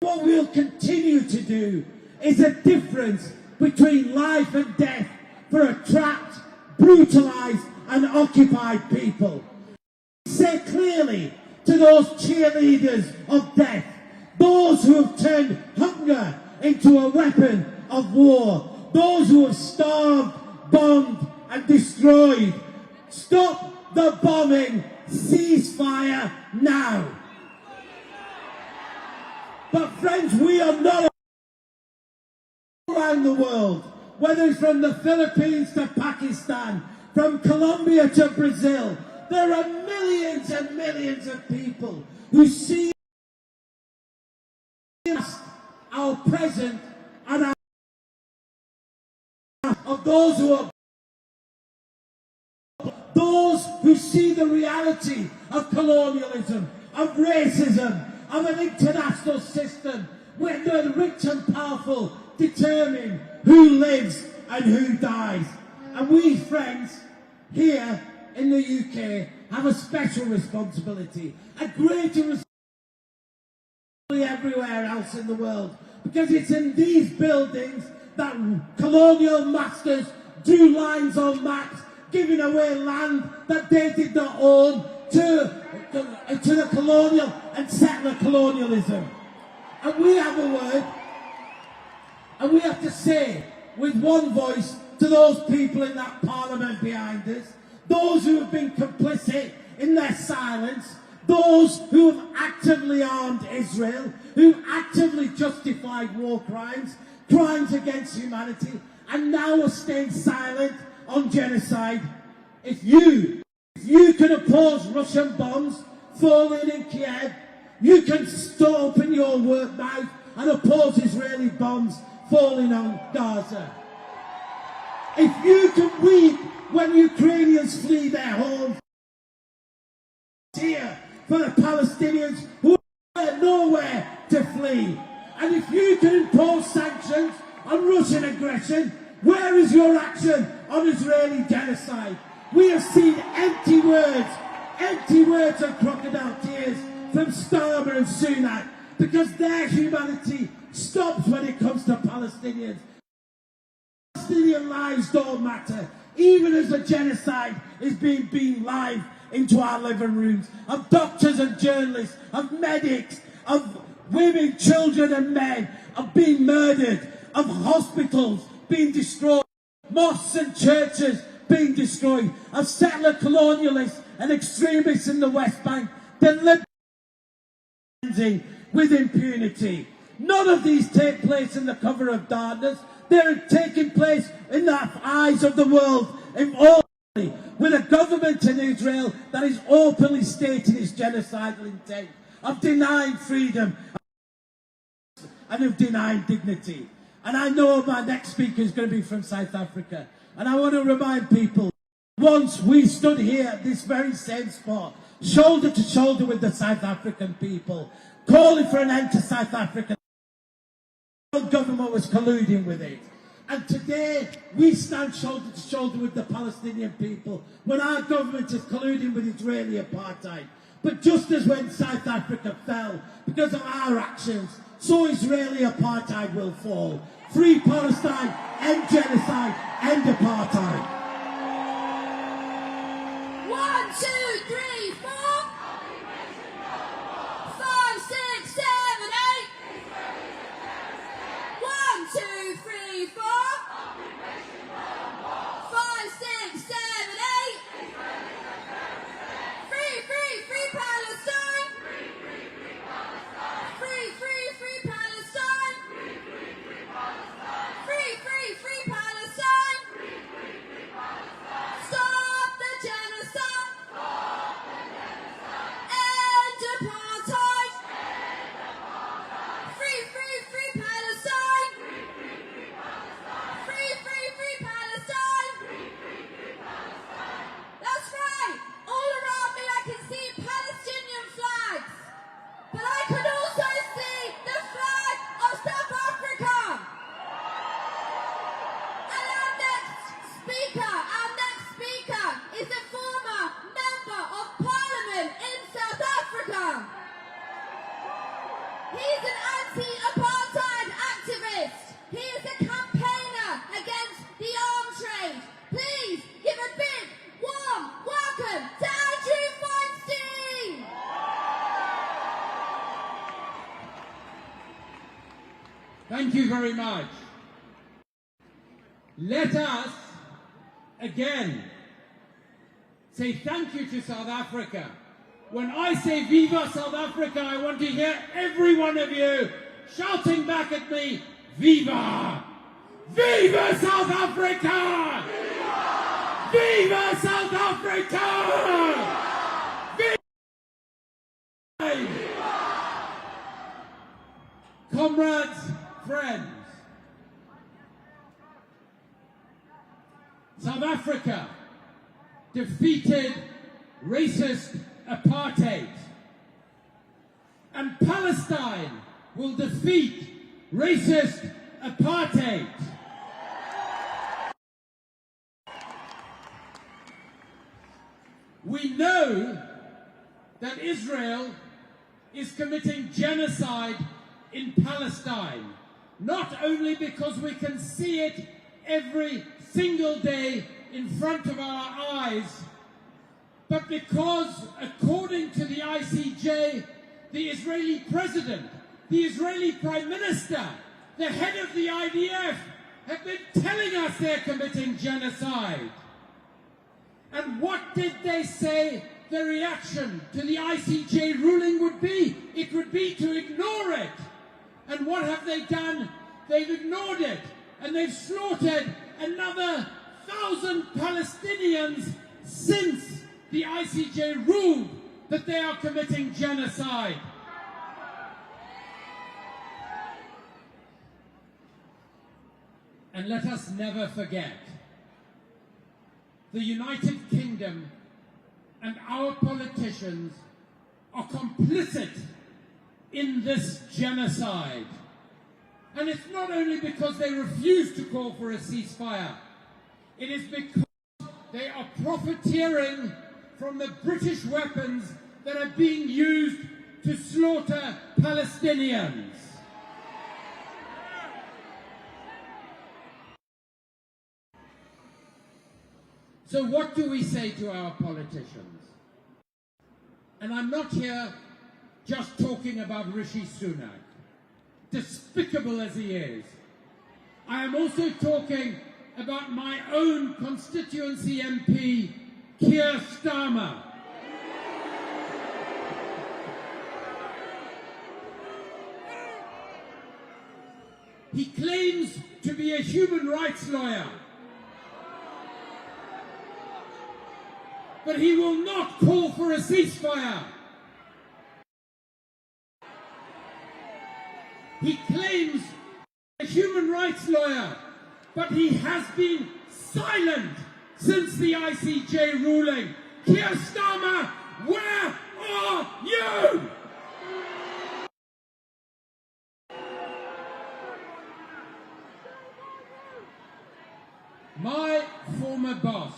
What we'll continue to do is a difference between life and death for a trapped, brutalized and occupied people. Say clearly to those cheerleaders of death, those who have turned hunger into a weapon of war, those who have starved, bombed and destroyed, stop the bombing, ceasefire now. But friends, we are not around around the world, whether it's from the Philippines to Pakistan, from Colombia to Brazil, there are millions and millions of people who see our present and our of those who see the reality of colonialism, of racism, of an international system where the rich and powerful determine who lives and who dies. And we, friends, here in the UK have a special responsibility, a greater responsibility everywhere else in the world, because it's in these buildings that colonial masters drew lines on maps, giving away land that they did not own to the colonial and settler colonialism. And we have a word, and we have to say with one voice to those people in that parliament behind us, those who have been complicit in their silence, those who have actively armed Israel, who actively justified war crimes, crimes against humanity, and now are staying silent on genocide. If you can oppose Russian bombs falling in Kiev, you can open your mouth and oppose Israeli bombs falling on Gaza. If you can weep when Ukrainians flee their homes, here for the Palestinians who have nowhere to flee. And if you can impose sanctions on Russian aggression, where is your action on Israeli genocide? We have seen empty words and crocodile tears from Starmer and Sunak, because their humanity stops when it comes to Palestinians. Palestinian lives don't matter, even as the genocide is being beamed live into our living rooms, of doctors and journalists, of medics, of women, children and men, of being murdered, of hospitals being destroyed, mosques and churches being destroyed, of settler colonialists and extremists in the West Bank deliberately with impunity. None of these take place in the cover of darkness. They're taking place in the eyes of the world, with a government in Israel that is openly stating its genocidal intent of denying freedom and of denying dignity. And I know my next speaker is going to be from South Africa. And I want to remind people, once we stood here at this very same spot, shoulder to shoulder with the South African people, calling for an end to South Africa. The government was colluding with it. And today, we stand shoulder to shoulder with the Palestinian people when our government is colluding with Israeli apartheid. But just as when South Africa fell because of our actions, so Israeli apartheid will fall. Free Palestine, end genocide, end apartheid. 1, 2, 3, 4. 5, 6, 7, 8. 1, 2, 3, 4. 5, 6, 7, 8. Free Palestine. Free Palestine. Free Palestine. Stop the genocide. End apartheid. Free Palestine. Free Palestine. That's right. All around me I can see Palestinian flags. But I can also see the flag of South Africa. And our next speaker is a former member of parliament in South Africa. He's an anti-apartheid activist. He is a campaigner against the arms trade. Please give a big, warm welcome to Andrew Feinstein. Thank you very much. Let us, again, say thank you to South Africa. When I say Viva South Africa, I want to hear every one of you shouting back at me, Viva! Viva South Africa! Viva South Africa! Viva! Comrades, friends, South Africa defeated racist apartheid, and Palestine will defeat racist apartheid. We know that Israel is committing genocide in Palestine, not only because we can see it every single day in front of our eyes, but because, according to the ICJ, the Israeli president, the Israeli prime minister, the head of the IDF have been telling us they're committing genocide. And what did they say the reaction to the ICJ ruling would be? It would be to ignore it. And what have they done? They've ignored it. And they've slaughtered another 1,000 Palestinians since the ICJ ruled that they are committing genocide. And let us never forget, the United Kingdom and our politicians are complicit in this genocide. And it's not only because they refuse to call for a ceasefire, it is because they are profiteering from the British weapons that are being used to slaughter Palestinians. So what do we say to our politicians? And I'm not here just talking about Rishi Sunak, despicable as he is. I am also talking about my own constituency MP, Keir Starmer. He claims to be a human rights lawyer, but he will not call for a ceasefire. He claims a human rights lawyer, but he has been silent since the ICJ ruling. Keir Starmer, where are you? My former boss,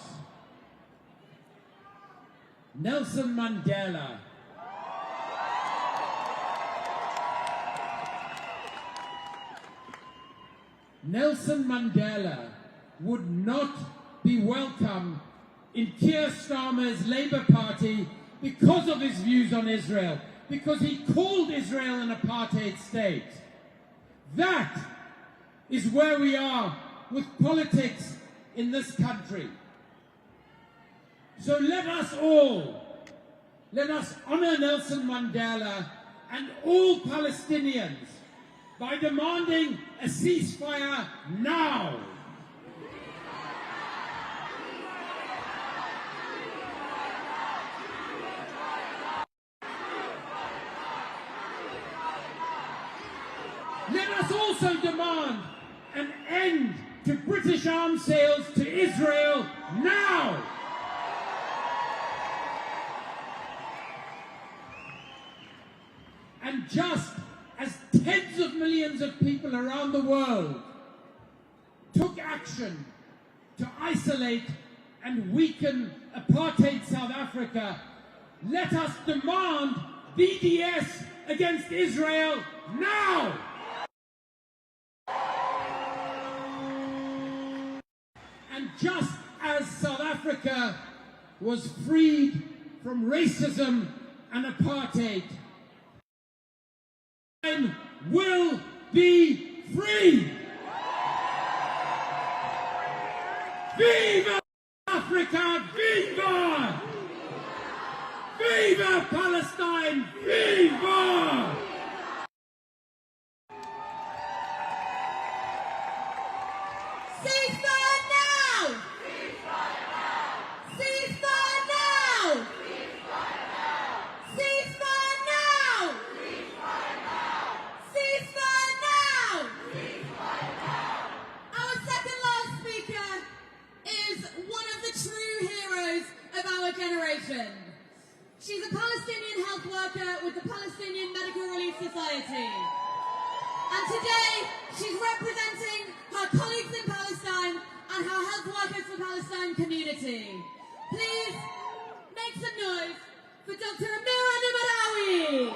Nelson Mandela, would not be welcome in Keir Starmer's Labour Party because of his views on Israel, because he called Israel an apartheid state. That is where we are with politics in this country. So let us honor Nelson Mandela and all Palestinians by demanding a ceasefire now. Let us also demand an end to British arms sales to Israel now. And just as tens of millions of people around the world took action to isolate and weaken apartheid South Africa, let us demand BDS against Israel now! And just as South Africa was freed from racism and apartheid, will be free. Viva Africa, viva! Viva Palestine, viva! And today, she's representing her colleagues in Palestine and her health workers for Palestine community. Please make some noise for Dr. Amira Nimarawi.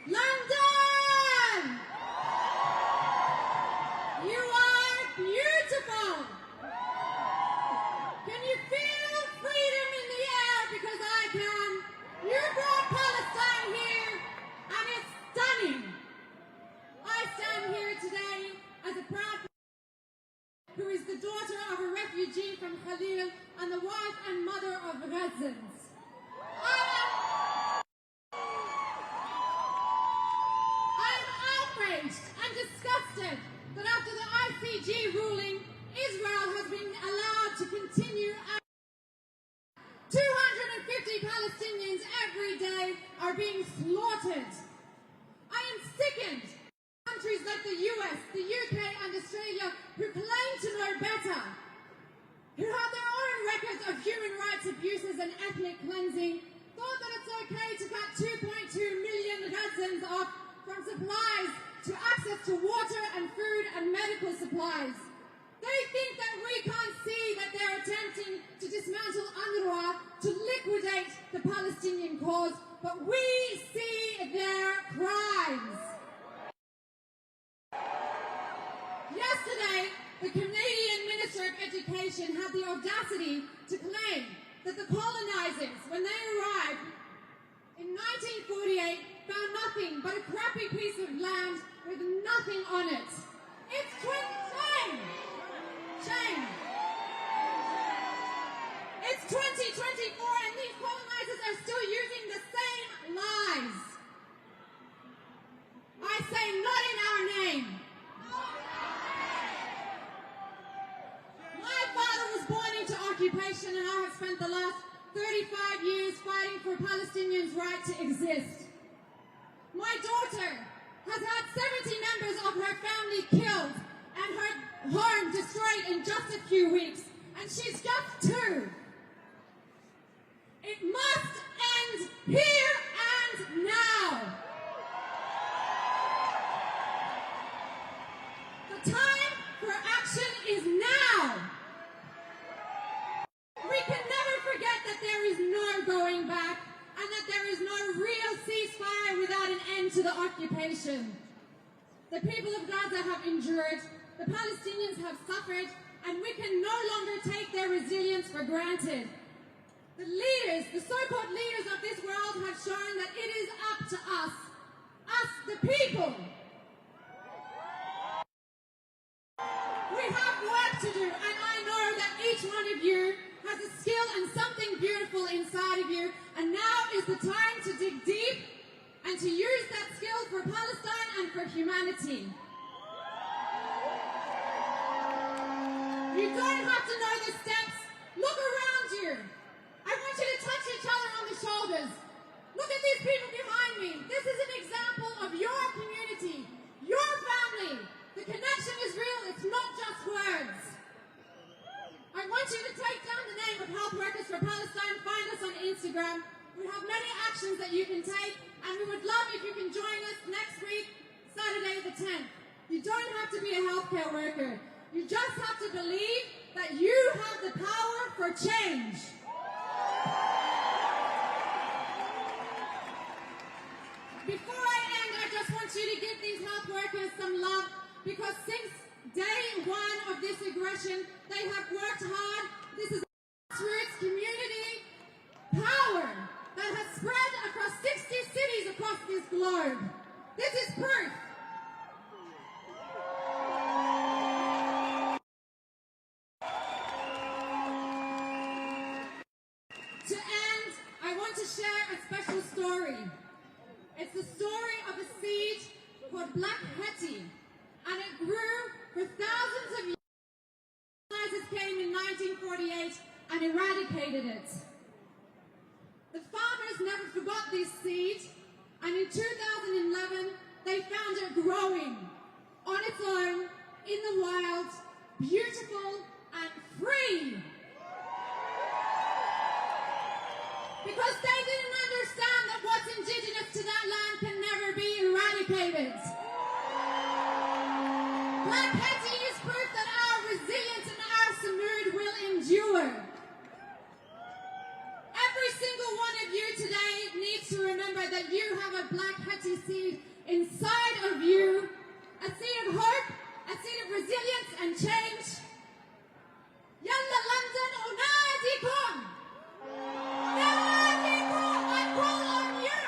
London! You are beautiful! Can you feel freedom in the air? Because I can. You brought Palestine here, and it's stunning. I stand here today as a proud who is the daughter of a refugee from Khalil and the wife and mother of Gazans. I am outraged and disgusted that after the ICG ruling, Israel has been allowed to continue. 250 Palestinians every day are being slaughtered. I am sickened. Countries like the US, the UK and Australia who claim to know better, who have their own records of human rights abuses and ethnic cleansing, thought that it's okay to cut 2.2 million Gazans off from supplies to access to water and food and medical supplies. They think that we can't see that they're attempting to dismantle UNRWA to liquidate the Palestinian cause, but we see their crimes. Yesterday, the Canadian Minister of Education had the audacity to claim that the colonizers, when they arrived in 1948, found nothing but a crappy piece of land with nothing on it. It's shame! Shame! It's 2024 and these colonizers are still using the same lies. I say not in our name. My father was born into occupation and I have spent the last 35 years fighting for Palestinians' right to exist. My daughter has had 70 members of her family killed and her home destroyed in just a few weeks, and she's just 2. It must end here and now. The time for action is now. We can never forget that there is no going back and that there is no real ceasefire without an end to the occupation. The people of Gaza have endured, the Palestinians have suffered, and we can no longer take their resilience for granted. The leaders, the so-called leaders of this world have shown that it is up to us the people. We have work to do, and I know that each one of you has a skill and something beautiful inside of you, and now is the time to dig deep and to use that skill for Palestine and for humanity. You don't have to know the steps. Look around you. I want you to touch each other on the shoulders. Look at these people behind me. This is an example of your community, your family. The connection is real. It's not just words. I want you to take down the name of Health Workers for Palestine. Find us on Instagram. We have many actions that you can take, and we would love if you can join us next week, Saturday the 10th. You don't have to be a healthcare worker. You just have to believe that you have the power for change. Before I end, I just want you to give these health workers some love, because since day one of this aggression, they have worked hard. This is grassroots community power that has spread across 60 cities across this globe. This is proof. To end, I want to share a special story. It's the story of a seed called Black Hetty, and it grew for thousands of years. Colonizers came in 1948 and eradicated it. The farmers never forgot this seed, and in 2011 they found it growing on its own in the wild, beautiful and free. because they didn't understand that what's indigenous to that land can never be eradicated. Black Hetty is proof that our resilience and our Samud will endure. Every single one of you today needs to remember that you have a Black Hetty seed inside of you, a seed of hope, a seed of resilience and change. Yalla London, unadikum! Unadikum! I call on you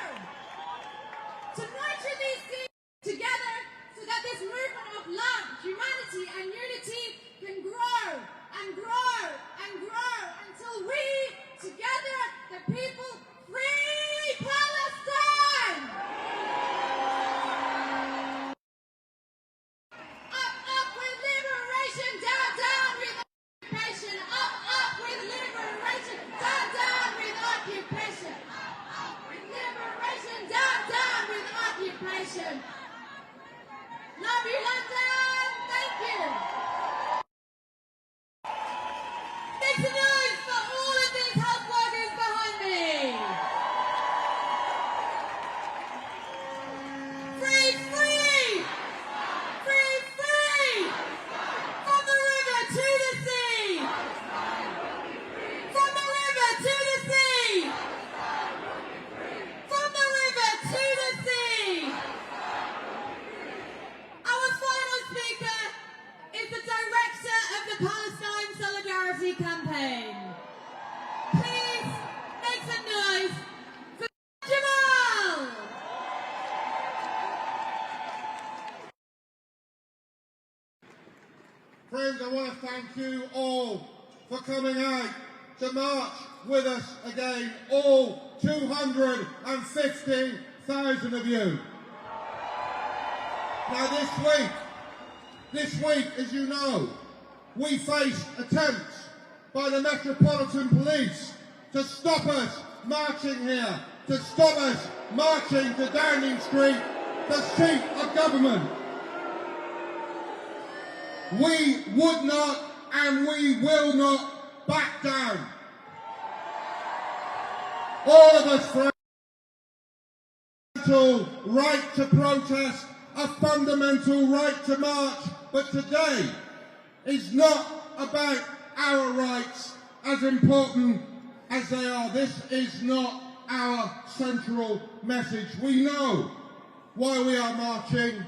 to nurture these seeds together so that this movement of love, humanity and unity can grow and grow and grow until we, together, the people, free Palestine! Up with liberation, down, down with occupation. Up with liberation, down, down with occupation. Up with liberation, down, down with occupation. Love you, London. Thank you. Make some noise for all of these health workers behind me. Free, free! Free, free! From the river to the sea! From the river to the sea! From the river to the sea! Our final speaker is the director of the Palestine Solidarity Campaign. Please make some noise for Jamal! Friends, I want to thank you all for coming out to march with us again, all 250,000 of you. Now this week, as you know, we faced attempts by the Metropolitan Police to stop us marching here, to stop us marching to Downing Street, the seat of government. We would not and we will not back down. All of us, friends, fundamental right to protest, a fundamental right to march, but today is not about our rights, as important as they are. This is not our central message. We know why we are marching,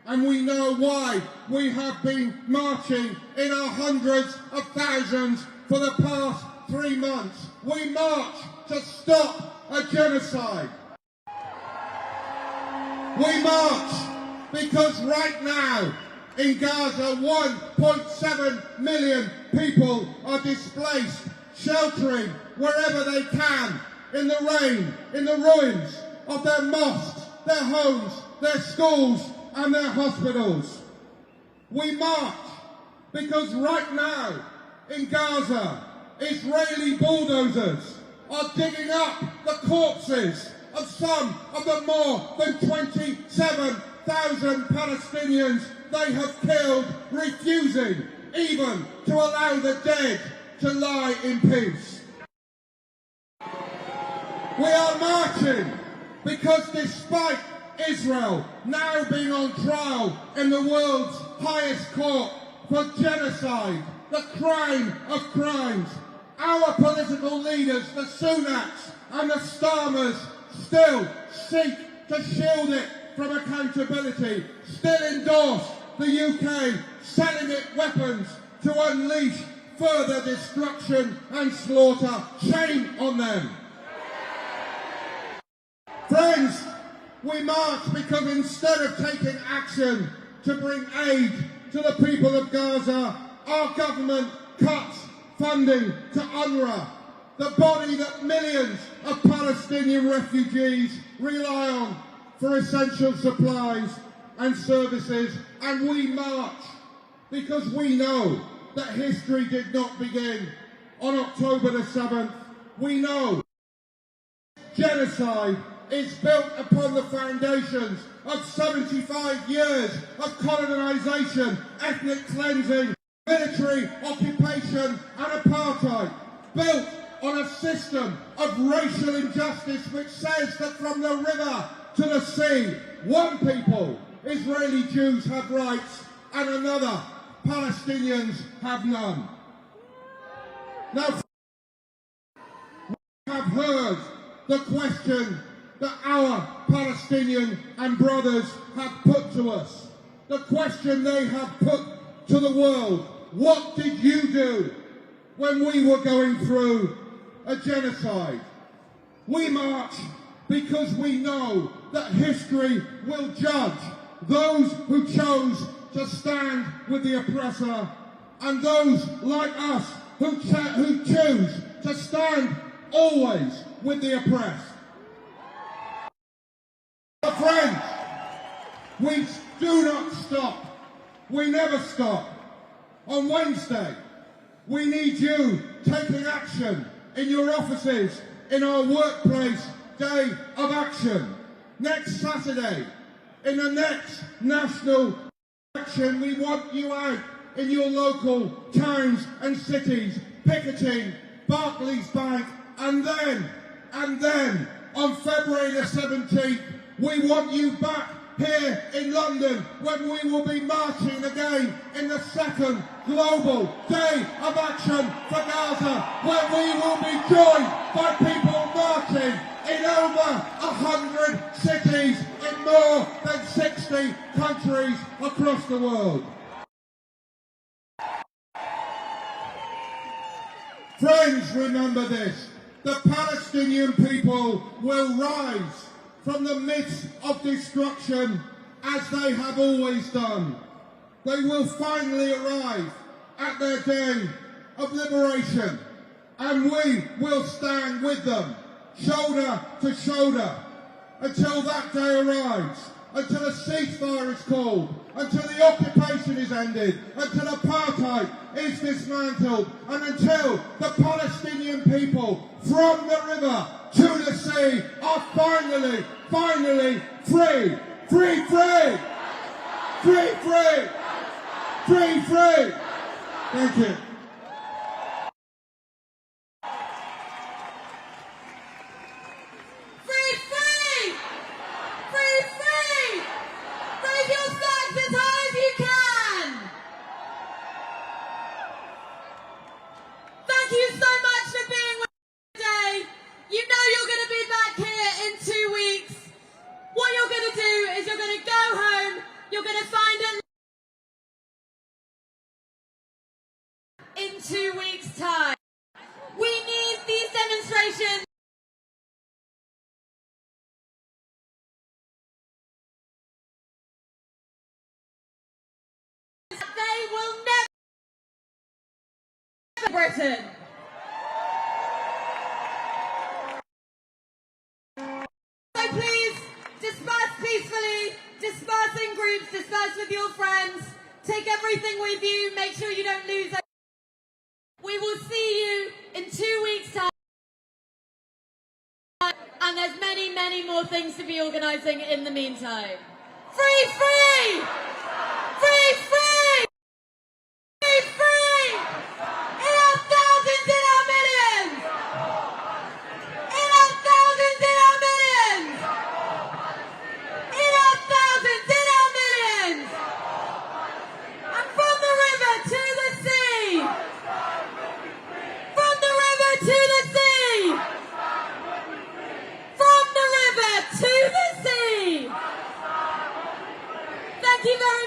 and we know why we have been marching in our hundreds of thousands for the past 3 months. We march to stop a genocide. We march because right now in Gaza 1.7 million people are displaced, sheltering wherever they can, in the rain, in the ruins of their mosques, their homes, their schools and their hospitals. We march because right now in Gaza, Israeli bulldozers are digging up the corpses of some of the more than 27,000 Palestinians they have killed, refusing even to allow the dead to lie in peace. We are marching because despite Israel now being on trial in the world's highest court for genocide, the crime of crimes, our political leaders, the Sunaks and the Starmers, still seek to shield it from accountability, still endorse the UK selling it weapons to unleash further destruction and slaughter. Shame on them. Friends, we march because instead of taking action to bring aid to the people of Gaza, our government cuts funding to UNRWA, the body that millions of Palestinian refugees rely on for essential supplies and services. And we march because we know that history did not begin on October the 7th. We know genocide is built upon the foundations of 75 years of colonisation, ethnic cleansing, military occupation and apartheid, built on a system of racial injustice which says that from the river to the sea, one people, Israeli Jews, have rights and another, Palestinians, have none. Now, we have heard the question that our Palestinian and brothers have put to us. The question they have put to the world. What did you do when we were going through a genocide? We march because we know that history will judge those who chose to stand with the oppressor and those like us who choose to stand always with the oppressed. Friends, we do not stop. We never stop. On Wednesday, we need you taking action in your offices, in our workplace day of action. Next Saturday, in the next national action, we want you out in your local towns and cities, picketing Barclays Bank, and then on February the 17th, we want you back here in London when we will be marching again in the second global day of action for Gaza, where we will be joined by people marching in over 100 cities in more than 60 countries across the world. Friends, remember this. The Palestinian people will rise from the midst of destruction as they have always done. They will finally arrive at their day of liberation, and we will stand with them, shoulder to shoulder, until that day arrives, until a ceasefire is called, until the occupation is ended, until apartheid is dismantled, and until the Palestinian people from the river to the sea are finally free. Free, free! Free, free! Free, free! Thank you. Thank you so much for being with us today. You know you're going to be back here in 2 weeks. What you're going to do is you're going to go home, you're going to find it in 2 weeks' time. We need these demonstrations. They will never Britain. So please, disperse peacefully, disperse in groups, disperse with your friends, take everything with you, make sure you don't lose it. We will see you in 2 weeks' time, and there's many, many more things to be organising in the meantime. Free, free! Free, free! Free, free! In our thousands, in our millions! In our thousands, in our millions! In our thousands, in our millions! And from the river to the sea! From the river to the sea! From the river to the sea! Thank you very much.